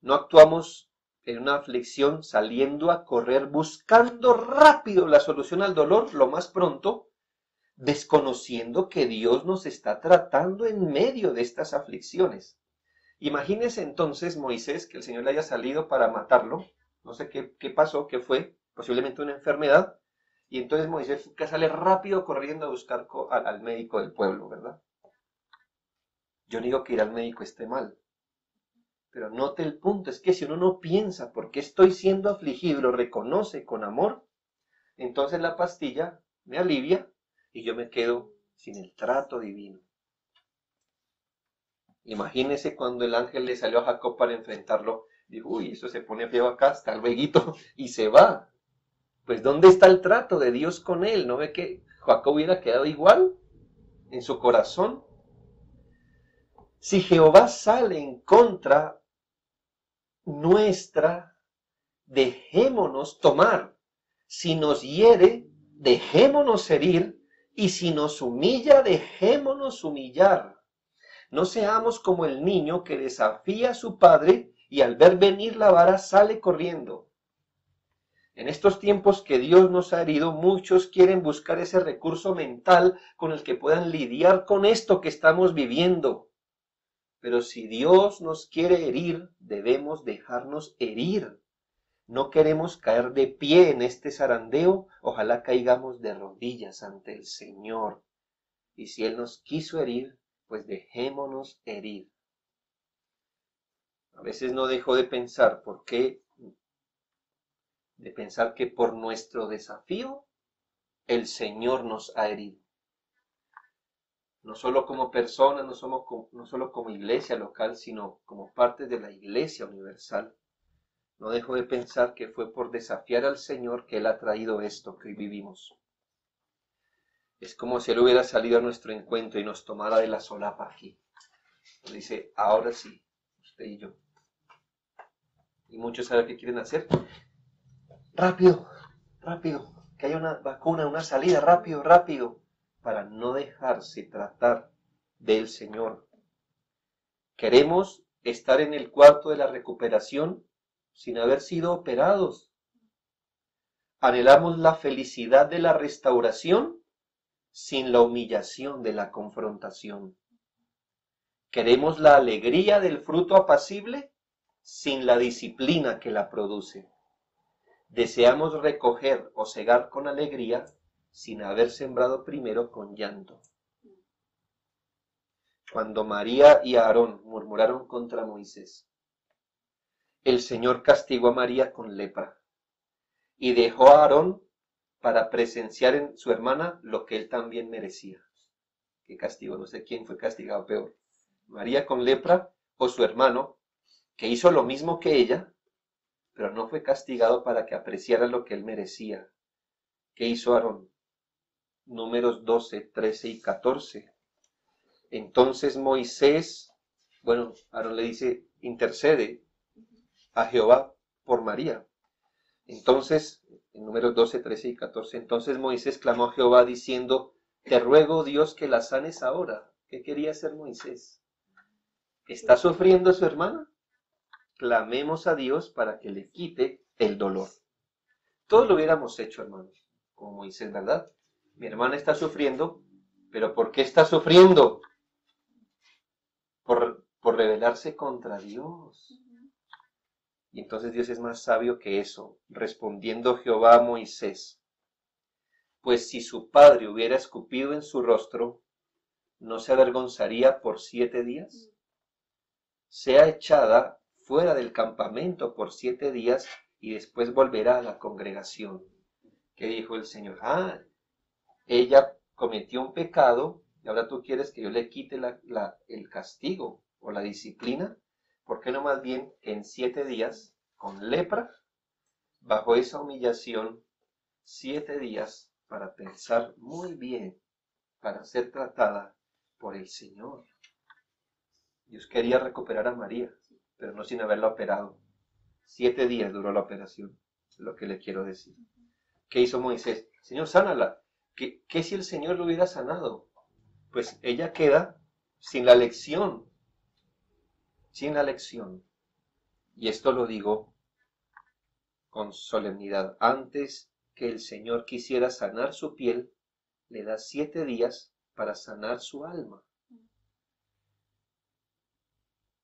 No actuamos en una aflicción saliendo a correr, buscando rápido la solución al dolor lo más pronto, desconociendo que Dios nos está tratando en medio de estas aflicciones. Imagínese entonces Moisés, que el Señor le haya salido para matarlo, no sé qué pasó, qué fue, posiblemente una enfermedad, y entonces Moisés que sale rápido corriendo a buscar al médico del pueblo, ¿verdad? Yo no digo que ir al médico esté mal, pero note el punto, es que si uno no piensa por qué estoy siendo afligido y lo reconoce con amor, entonces la pastilla me alivia y yo me quedo sin el trato divino. Imagínese cuando el ángel le salió a Jacob para enfrentarlo, dijo, uy, eso se pone feo acá, hasta luego, y se va. Pues ¿dónde está el trato de Dios con él? ¿No ve que Jacob hubiera quedado igual en su corazón? Si Jehová sale en contra nuestra, dejémonos tomar. Si nos hiere, dejémonos herir, y si nos humilla, dejémonos humillar. No seamos como el niño que desafía a su padre y al ver venir la vara sale corriendo. En estos tiempos que Dios nos ha herido, muchos quieren buscar ese recurso mental con el que puedan lidiar con esto que estamos viviendo. Pero si Dios nos quiere herir, debemos dejarnos herir. No queremos caer de pie en este zarandeo, ojalá caigamos de rodillas ante el Señor. Y si Él nos quiso herir, pues dejémonos herir. A veces no dejo de pensar de pensar que por nuestro desafío el Señor nos ha herido. No solo como personas, no solo como iglesia local, sino como parte de la iglesia universal. No dejo de pensar que fue por desafiar al Señor que Él ha traído esto que hoy vivimos. Es como si Él hubiera salido a nuestro encuentro y nos tomara de la solapa aquí. Nos dice, ahora sí, usted y yo. Y muchos saben qué quieren hacer. Rápido, que haya una vacuna, una salida, rápido, para no dejarse tratar del Señor. Queremos estar en el cuarto de la recuperación sin haber sido operados. Anhelamos la felicidad de la restauración sin la humillación de la confrontación. Queremos la alegría del fruto apacible sin la disciplina que la produce. Deseamos recoger o segar con alegría sin haber sembrado primero con llanto. Cuando María y Aarón murmuraron contra Moisés, el Señor castigó a María con lepra y dejó a Aarón para presenciar en su hermana lo que él también merecía. ¿Qué castigo? No sé quién fue castigado peor. María con lepra o su hermano, que hizo lo mismo que ella, pero no fue castigado para que apreciara lo que él merecía. ¿Qué hizo Aarón? Números 12, 13 y 14. Entonces Moisés, Aarón le dice, intercede a Jehová por María. Entonces, en números 12, 13 y 14, entonces Moisés clamó a Jehová diciendo, te ruego Dios que la sanes ahora. ¿Qué quería hacer Moisés? ¿Está sufriendo su hermana? Clamemos a Dios para que le quite el dolor. Todos lo hubiéramos hecho, hermanos, como Moisés, ¿verdad? Mi hermana está sufriendo, pero ¿por qué está sufriendo? Por rebelarse contra Dios. Y entonces Dios es más sabio que eso, respondiendo Jehová a Moisés, pues si su padre hubiera escupido en su rostro, ¿no se avergonzaría por 7 días? Sea echada fuera del campamento por 7 días y después volverá a la congregación. ¿Qué dijo el Señor? Ella cometió un pecado y ahora tú quieres que yo le quite el castigo o la disciplina. ¿Por qué no más bien en 7 días, con lepra, bajo esa humillación, 7 días para pensar muy bien, para ser tratada por el Señor? Dios quería recuperar a María, pero no sin haberla operado. 7 días duró la operación, es lo que le quiero decir. ¿Qué hizo Moisés? Señor, sánala. ¿Qué si el Señor lo hubiera sanado? Pues ella queda sin la lección. Sin la lección. Y esto lo digo con solemnidad. Antes que el Señor quisiera sanar su piel, le da 7 días para sanar su alma.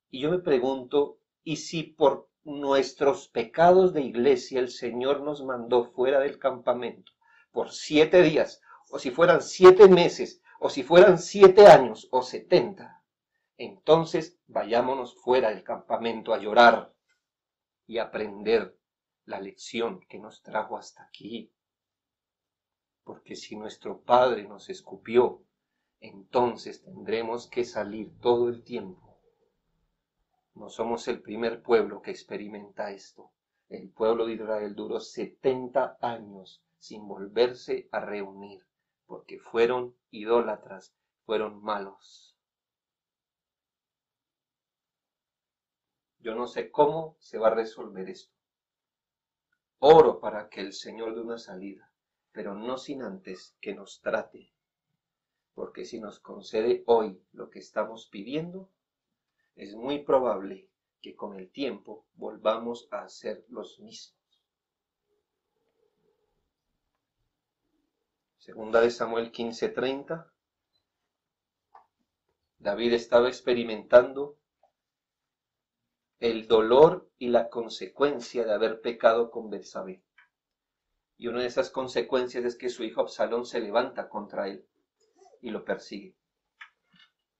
Y yo me pregunto, ¿y si por nuestros pecados de iglesia el Señor nos mandó fuera del campamento por 7 días, o si fueran 7 meses, o si fueran 7 años, o 70, entonces vayámonos fuera del campamento a llorar y aprender la lección que nos trajo hasta aquí? Porque si nuestro Padre nos escupió, entonces tendremos que salir todo el tiempo. No somos el primer pueblo que experimenta esto. El pueblo de Israel duró 70 años sin volverse a reunir, porque fueron idólatras, fueron malos. Yo no sé cómo se va a resolver esto. Oro para que el Señor dé una salida, pero no sin antes que nos trate. Porque si nos concede hoy lo que estamos pidiendo, es muy probable que con el tiempo volvamos a ser los mismos. Segunda de Samuel 15:30. David estaba experimentando el dolor y la consecuencia de haber pecado con Betsabé. Y una de esas consecuencias es que su hijo Absalón se levanta contra él y lo persigue.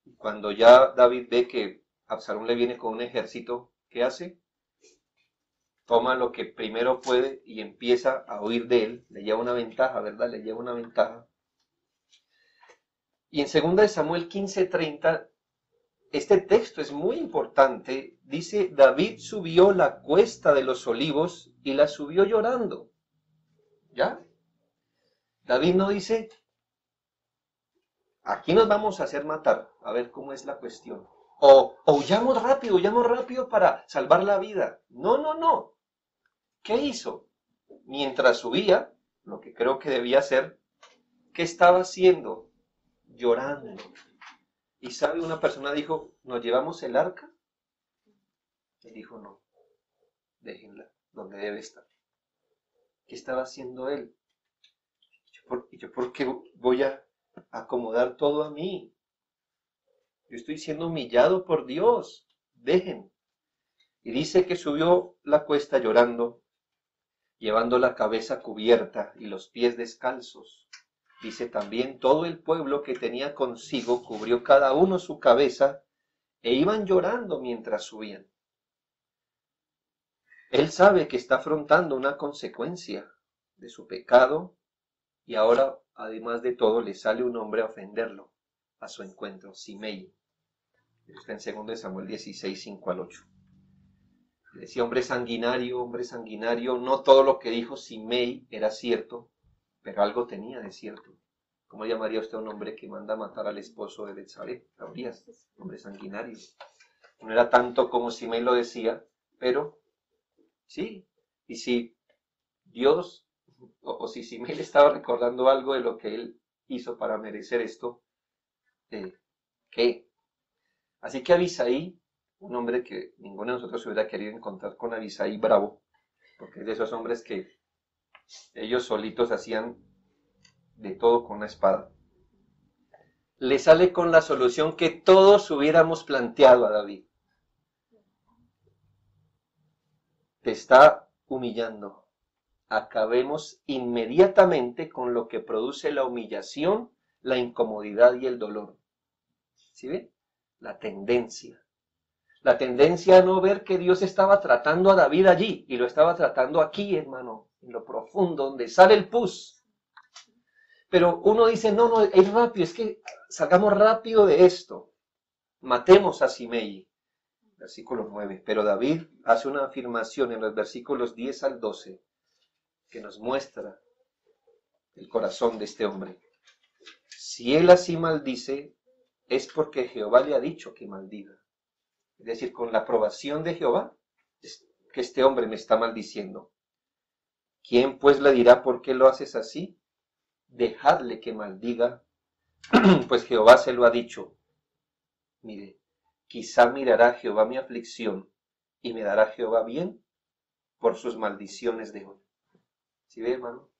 Y cuando ya David ve que Absalón le viene con un ejército, ¿qué hace? Toma lo que primero puede y empieza a huir de él. Le lleva una ventaja, ¿verdad? Le lleva una ventaja. Y en 2 de Samuel 15:30, este texto es muy importante. Dice, David subió la cuesta de los olivos y la subió llorando. ¿Ya? David no dice, aquí nos vamos a hacer matar, a ver cómo es la cuestión. O huyamos rápido para salvar la vida. No. ¿Qué hizo? Mientras subía, lo que creo que debía hacer, ¿qué estaba haciendo? Llorando. Y sabe, una persona dijo, ¿nos llevamos el arca? Él dijo, no, déjenla donde debe estar. ¿Qué estaba haciendo él? ¿Y yo por qué voy a acomodar todo a mí? Yo estoy siendo humillado por Dios. Dejen. Y dice que subió la cuesta llorando, llevando la cabeza cubierta y los pies descalzos. Dice también, todo el pueblo que tenía consigo cubrió cada uno su cabeza e iban llorando mientras subían. Él sabe que está afrontando una consecuencia de su pecado y ahora, además de todo, le sale un hombre a ofenderlo a su encuentro, Simei. Está en 2 Samuel 16, 5 al 8. Le decía hombre sanguinario, no todo lo que dijo Simei era cierto, pero algo tenía de cierto. ¿Cómo llamaría usted a un hombre que manda a matar al esposo de Betsabé? Sabrías, hombre sanguinario. No era tanto como Simei lo decía, pero sí. Y si Dios, o si Simei le estaba recordando algo de lo que él hizo para merecer esto, ¿qué? Así que Abisai, un hombre que ninguno de nosotros hubiera querido encontrar con Abisai bravo, porque es de esos hombres que ellos solitos hacían de todo con una espada, le sale con la solución que todos hubiéramos planteado a David. Te está humillando. Acabemos inmediatamente con lo que produce la humillación, la incomodidad y el dolor. ¿Sí ven? La tendencia a no ver que Dios estaba tratando a David allí, y lo estaba tratando aquí, hermano, en lo profundo, donde sale el pus. Pero uno dice, no, es rápido, es que salgamos rápido de esto. Matemos a Simei, versículo 9. Pero David hace una afirmación en los versículos 10 al 12, que nos muestra el corazón de este hombre. Si él así maldice, es porque Jehová le ha dicho que maldiga. Es decir, con la aprobación de Jehová, es que este hombre me está maldiciendo. ¿Quién pues le dirá por qué lo haces así? Dejadle que maldiga, pues Jehová se lo ha dicho. Mire, quizá mirará Jehová mi aflicción y me dará Jehová bien por sus maldiciones de hoy. ¿Sí ve, hermano?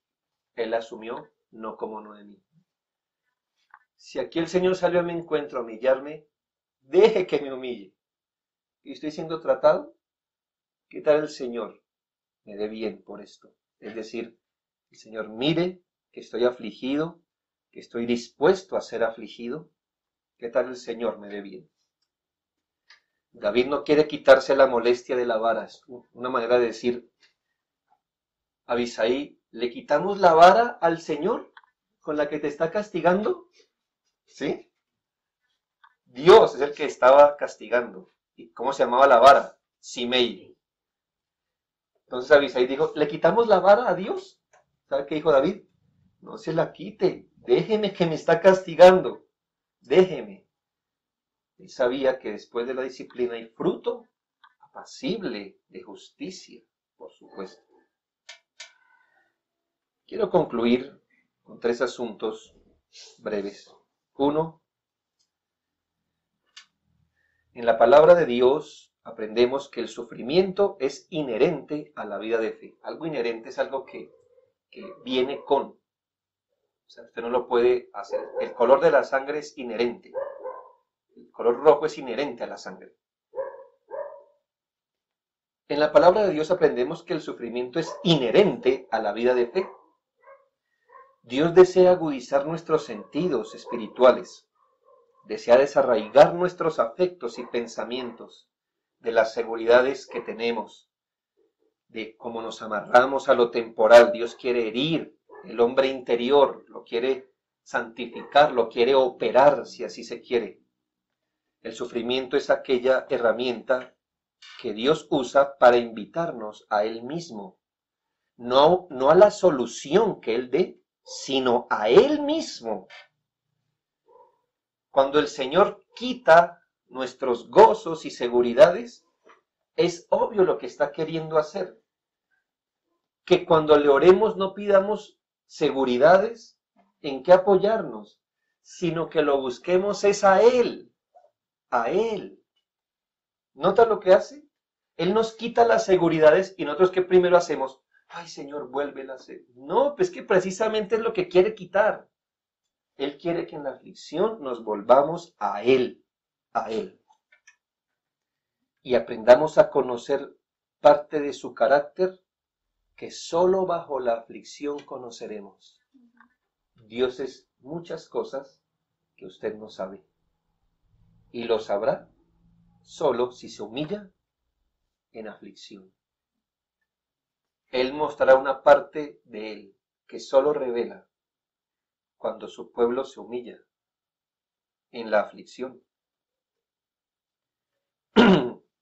Él asumió, no como Noemí. Si aquí el Señor salió a mi encuentro a humillarme, deje que me humille. ¿Y estoy siendo tratado? ¿Qué tal el Señor me dé bien por esto? Es decir, el Señor mire que estoy afligido, que estoy dispuesto a ser afligido. ¿Qué tal el Señor me dé bien? David no quiere quitarse la molestia de la vara. Es una manera de decir, Abisai, ¿le quitamos la vara al Señor con la que te está castigando? ¿Sí? Dios es el que estaba castigando. ¿Y cómo se llamaba la vara? Simei. Entonces Abisai dijo, ¿le quitamos la vara a Dios? ¿Sabe qué dijo David? No se la quite, déjeme que me está castigando, déjeme. Él sabía que después de la disciplina hay fruto apacible de justicia, por supuesto. Quiero concluir con 3 asuntos breves. 1, en la palabra de Dios aprendemos que el sufrimiento es inherente a la vida de fe. Algo inherente es algo que viene con. O sea, usted no lo puede hacer. El color de la sangre es inherente. El color rojo es inherente a la sangre. En la palabra de Dios aprendemos que el sufrimiento es inherente a la vida de fe. Dios desea agudizar nuestros sentidos espirituales. Desea desarraigar nuestros afectos y pensamientos de las seguridades que tenemos, de cómo nos amarramos a lo temporal. Dios quiere herir el hombre interior, lo quiere santificar, lo quiere operar, si así se quiere. El sufrimiento es aquella herramienta que Dios usa para invitarnos a Él mismo, no a la solución que Él dé, sino a Él mismo. Cuando el Señor quita nuestros gozos y seguridades, es obvio lo que está queriendo hacer. Que cuando le oremos no pidamos seguridades en qué apoyarnos, sino que lo busquemos es a Él. a Él. ¿Nota lo que hace? Él nos quita las seguridades y nosotros ¿qué primero hacemos? Ay, Señor, vuélvelas. No, pues que precisamente es lo que quiere quitar. Él quiere que en la aflicción nos volvamos a Él, y aprendamos a conocer parte de su carácter que solo bajo la aflicción conoceremos. Dios es muchas cosas que usted no sabe, y lo sabrá solo si se humilla en aflicción. Él mostrará una parte de Él que solo revela cuando su pueblo se humilla en la aflicción.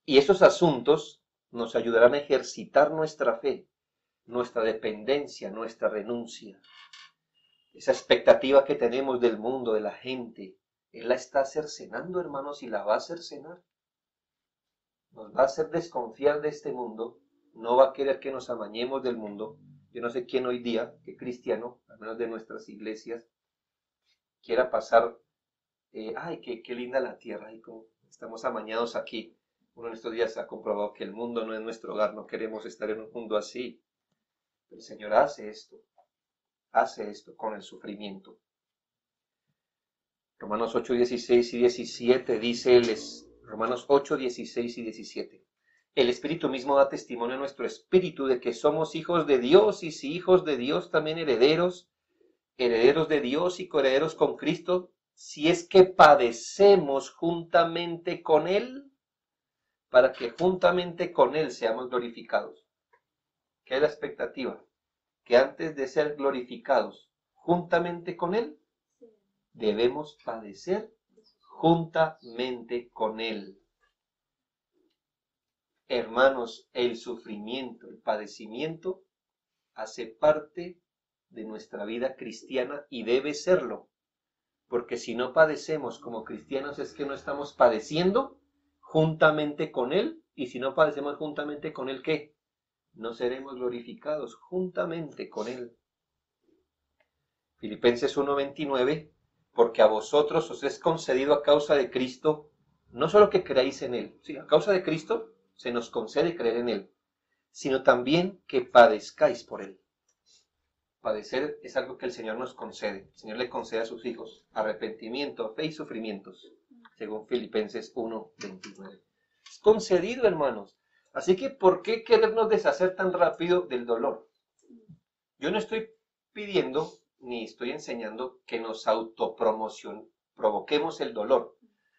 Y esos asuntos nos ayudarán a ejercitar nuestra fe, nuestra dependencia, nuestra renuncia. Esa expectativa que tenemos del mundo, de la gente, Él la está cercenando, hermanos, y la va a cercenar. Nos va a hacer desconfiar de este mundo, no va a querer que nos amañemos del mundo. Yo no sé quién hoy día, qué cristiano, al menos de nuestras iglesias, quiera pasar, ay, qué linda la tierra, y como estamos amañados aquí. Uno en estos días ha comprobado que el mundo no es nuestro hogar, no queremos estar en un mundo así. El Señor hace esto con el sufrimiento. Romanos 8, 16 y 17 dice, Romanos 8, 16 y 17. El Espíritu mismo da testimonio a nuestro espíritu de que somos hijos de Dios, y si hijos de Dios también herederos de Dios y coherederos con Cristo, si es que padecemos juntamente con Él, para que juntamente con Él seamos glorificados. ¿Qué es la expectativa? Que antes de ser glorificados juntamente con Él, debemos padecer juntamente con Él. Hermanos, el sufrimiento, el padecimiento, hace parte de nuestra vida cristiana y debe serlo. Porque si no padecemos como cristianos es que no estamos padeciendo juntamente con Él. Y si no padecemos juntamente con Él, ¿qué? No seremos glorificados juntamente con Él. Filipenses 1:29, porque a vosotros os es concedido a causa de Cristo, no solo que creáis en Él, sí, a causa de Cristo se nos concede creer en Él, sino también que padezcáis por Él. Padecer es algo que el Señor nos concede. El Señor le concede a sus hijos arrepentimiento, fe y sufrimientos, según Filipenses 1:29. Es concedido, hermanos. Así que, ¿por qué querernos deshacer tan rápido del dolor? Yo no estoy pidiendo ni estoy enseñando que nos provoquemos el dolor.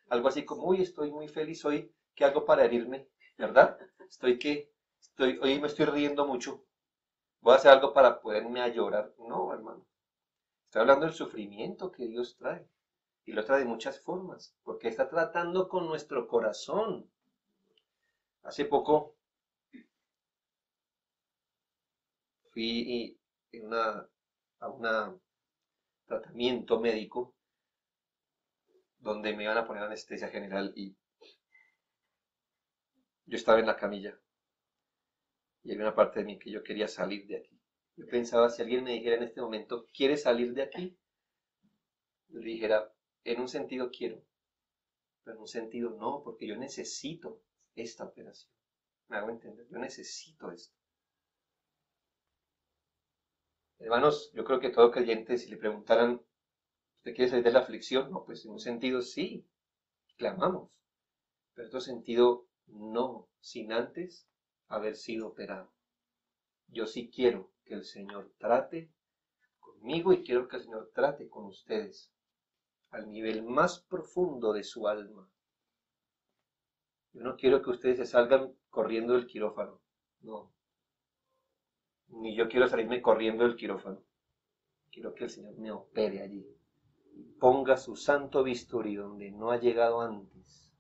Algo así como, uy, estoy muy feliz hoy, ¿qué hago para herirme? ¿Verdad? Hoy me estoy riendo mucho. Voy a hacer algo para poderme a llorar. No, hermano. Estoy hablando del sufrimiento que Dios trae. Y lo trae de muchas formas, porque está tratando con nuestro corazón. Hace poco fui a un tratamiento médico donde me iban a poner anestesia general y yo estaba en la camilla y había una parte de mí que yo quería salir de aquí. Yo pensaba, si alguien me dijera en este momento, ¿quieres salir de aquí? Yo le dijera, en un sentido quiero, pero en un sentido no, porque yo necesito esta operación. ¿Me hago entender? Yo necesito esto. Hermanos, yo creo que todo creyente, si le preguntaran, ¿usted quiere salir de la aflicción? No, pues en un sentido sí, clamamos, pero en otro sentido no, sin antes haber sido operado. Yo sí quiero que el Señor trate conmigo y quiero que el Señor trate con ustedes al nivel más profundo de su alma. Yo no quiero que ustedes se salgan corriendo del quirófano, no. Ni yo quiero salirme corriendo del quirófano. Quiero que el Señor me opere allí. Ponga su santo bisturí donde no ha llegado antes.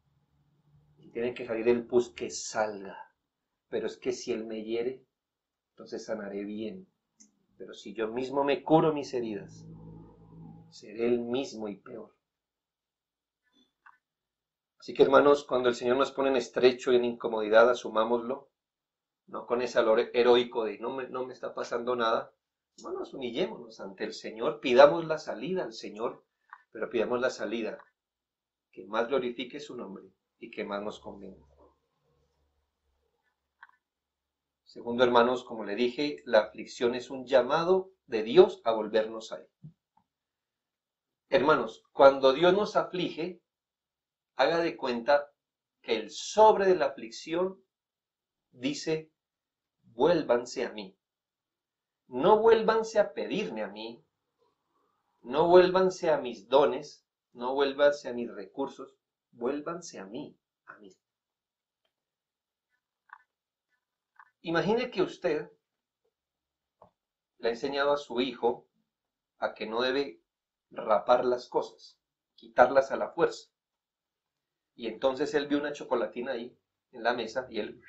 Si tiene que salir el pus, que salga. Pero es que si Él me hiere, entonces sanaré bien. Pero si yo mismo me curo mis heridas, seré el mismo y peor. Así que, hermanos, cuando el Señor nos pone en estrecho y en incomodidad, asumámoslo, no con ese valor heroico de no me está pasando nada. No nos humillémonos ante el Señor, pidamos la salida al Señor, pero pidamos la salida que más glorifique su nombre y que más nos convenga. Segundo, hermanos, como le dije, la aflicción es un llamado de Dios a volvernos a Él. Hermanos, cuando Dios nos aflige, haga de cuenta que el sobre de la aflicción dice, vuélvanse a mí. No vuélvanse a pedirme a mí, no vuélvanse a mis dones, no vuélvanse a mis recursos, vuélvanse a mí, a mí. Imagine que usted le ha enseñado a su hijo a que no debe rapar las cosas, quitarlas a la fuerza. Y entonces él vio una chocolatina ahí en la mesa y él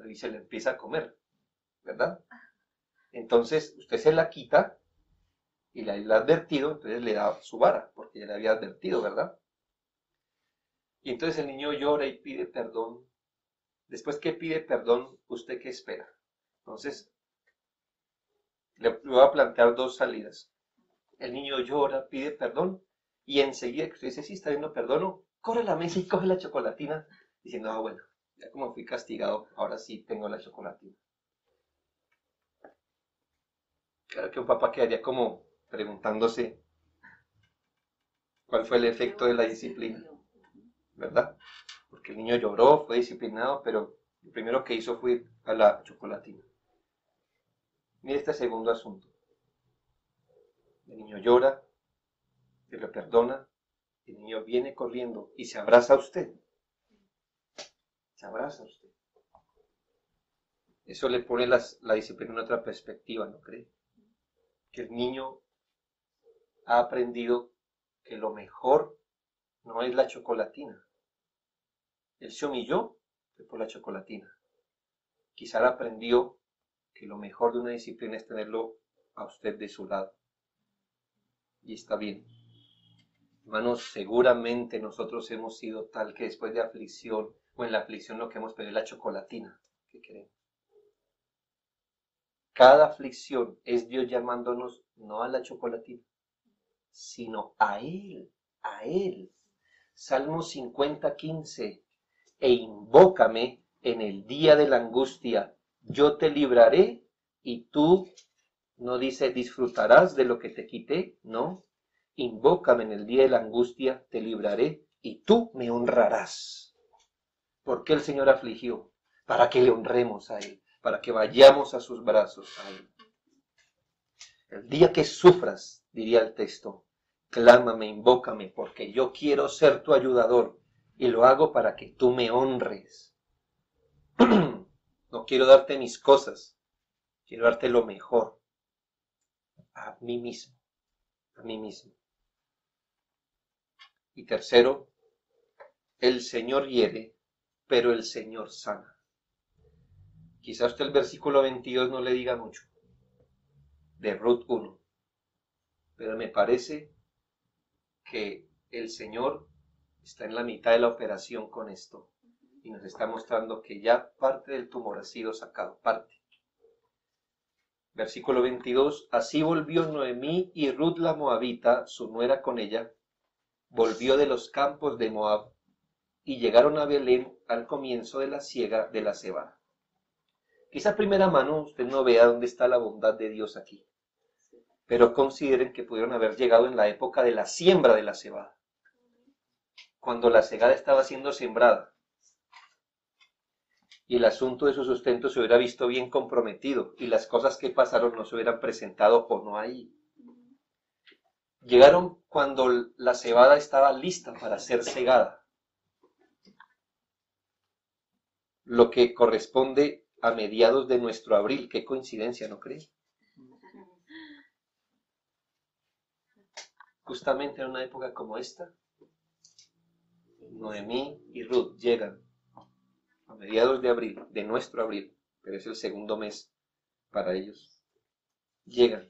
y se la empieza a comer, ¿verdad? Entonces usted se la quita y le ha advertido, entonces le da su vara, porque ya le había advertido, ¿verdad? Y entonces el niño llora y pide perdón. Después que pide perdón, ¿usted qué espera? Entonces, le voy a plantear dos salidas. El niño llora, pide perdón, y enseguida que usted dice, sí, está bien, no perdono, corre a la mesa y coge la chocolatina, diciendo, ah, bueno, ya como fui castigado, ahora sí tengo la chocolatina. Claro que un papá quedaría como preguntándose cuál fue el efecto de la disciplina, ¿verdad? Porque el niño lloró, fue disciplinado, pero lo primero que hizo fue a la chocolatina. Mire este segundo asunto. El niño llora, se le perdona, el niño viene corriendo y se abraza a usted. Se abraza a usted. Eso le pone la disciplina en otra perspectiva, ¿no cree? Que el niño ha aprendido que lo mejor no es la chocolatina. Él se humilló por la chocolatina. Quizá aprendió que lo mejor de una disciplina es tenerlo a usted de su lado. Y está bien. Hermanos, seguramente nosotros hemos sido tal que después de aflicción o en la aflicción lo que hemos pedido es la chocolatina. ¿Qué queremos? Cada aflicción es Dios llamándonos no a la chocolatina, sino a Él, a Él. Salmo 50:15, e invócame en el día de la angustia, yo te libraré y tú, no dice disfrutarás de lo que te quité, no, invócame en el día de la angustia, te libraré y tú me honrarás. ¿Por qué el Señor afligió? Para que le honremos a Él, para que vayamos a sus brazos a Él. El día que sufras, diría el texto, clámame, invócame, porque yo quiero ser tu ayudador y lo hago para que tú me honres. No quiero darte mis cosas, quiero darte lo mejor, a mí mismo, a mí mismo. Y tercero, el Señor hiere, pero el Señor sana. Quizá usted el versículo 22 no le diga mucho, de Ruth 1, pero me parece que el Señor está en la mitad de la operación con esto y nos está mostrando que ya parte del tumor ha sido sacado, parte. Versículo 22, así volvió Noemí y Ruth la Moabita, su nuera con ella, volvió de los campos de Moab y llegaron a Belén al comienzo de la siega de la cebada. Quizá a primera mano usted no vea dónde está la bondad de Dios aquí, pero consideren que pudieron haber llegado en la época de la siembra de la cebada, cuando la cebada estaba siendo sembrada y el asunto de su sustento se hubiera visto bien comprometido y las cosas que pasaron no se hubieran presentado o no ahí. Llegaron cuando la cebada estaba lista para ser segada, lo que corresponde a mediados de nuestro abril. Qué coincidencia, ¿no cree? Justamente en una época como esta, Noemí y Ruth llegan a mediados de abril, de nuestro abril, pero es el segundo mes para ellos. Llegan.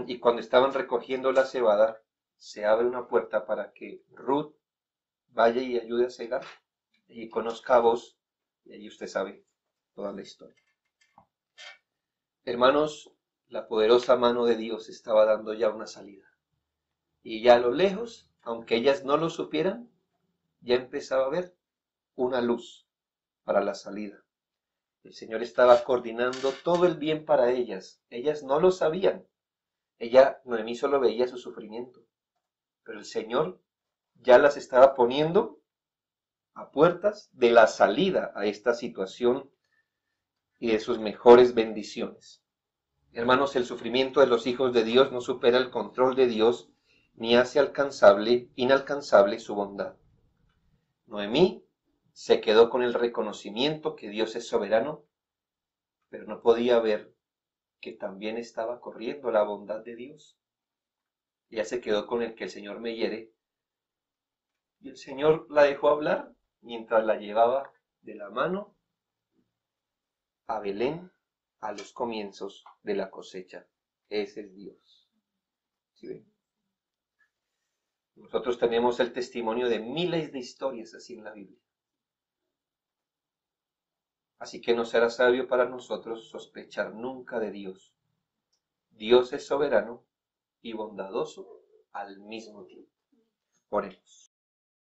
Y cuando estaban recogiendo la cebada, se abre una puerta para que Ruth vaya y ayude a cegar y conozca a vos, y ahí usted sabe toda la historia. Hermanos, la poderosa mano de Dios estaba dando ya una salida. Y ya a lo lejos aunque ellas no lo supieran, ya empezaba a haber una luz para la salida. El Señor estaba coordinando todo el bien para ellas. Ellas no lo sabían. Noemí solo veía su sufrimiento. Pero el Señor ya las estaba poniendo a puertas de la salida a esta situación y de sus mejores bendiciones. Hermanos, el sufrimiento de los hijos de Dios no supera el control de Dios ni hace inalcanzable su bondad. Noemí se quedó con el reconocimiento que Dios es soberano, pero no podía ver que también estaba corriendo la bondad de Dios. Ella se quedó con el que el Señor me hiere, y el Señor la dejó hablar mientras la llevaba de la mano a Belén a los comienzos de la cosecha. Ese es Dios. ¿Sí ven? Nosotros tenemos el testimonio de miles de historias así en la Biblia. Así que no será sabio para nosotros sospechar nunca de Dios. Dios es soberano y bondadoso al mismo tiempo. Oremos.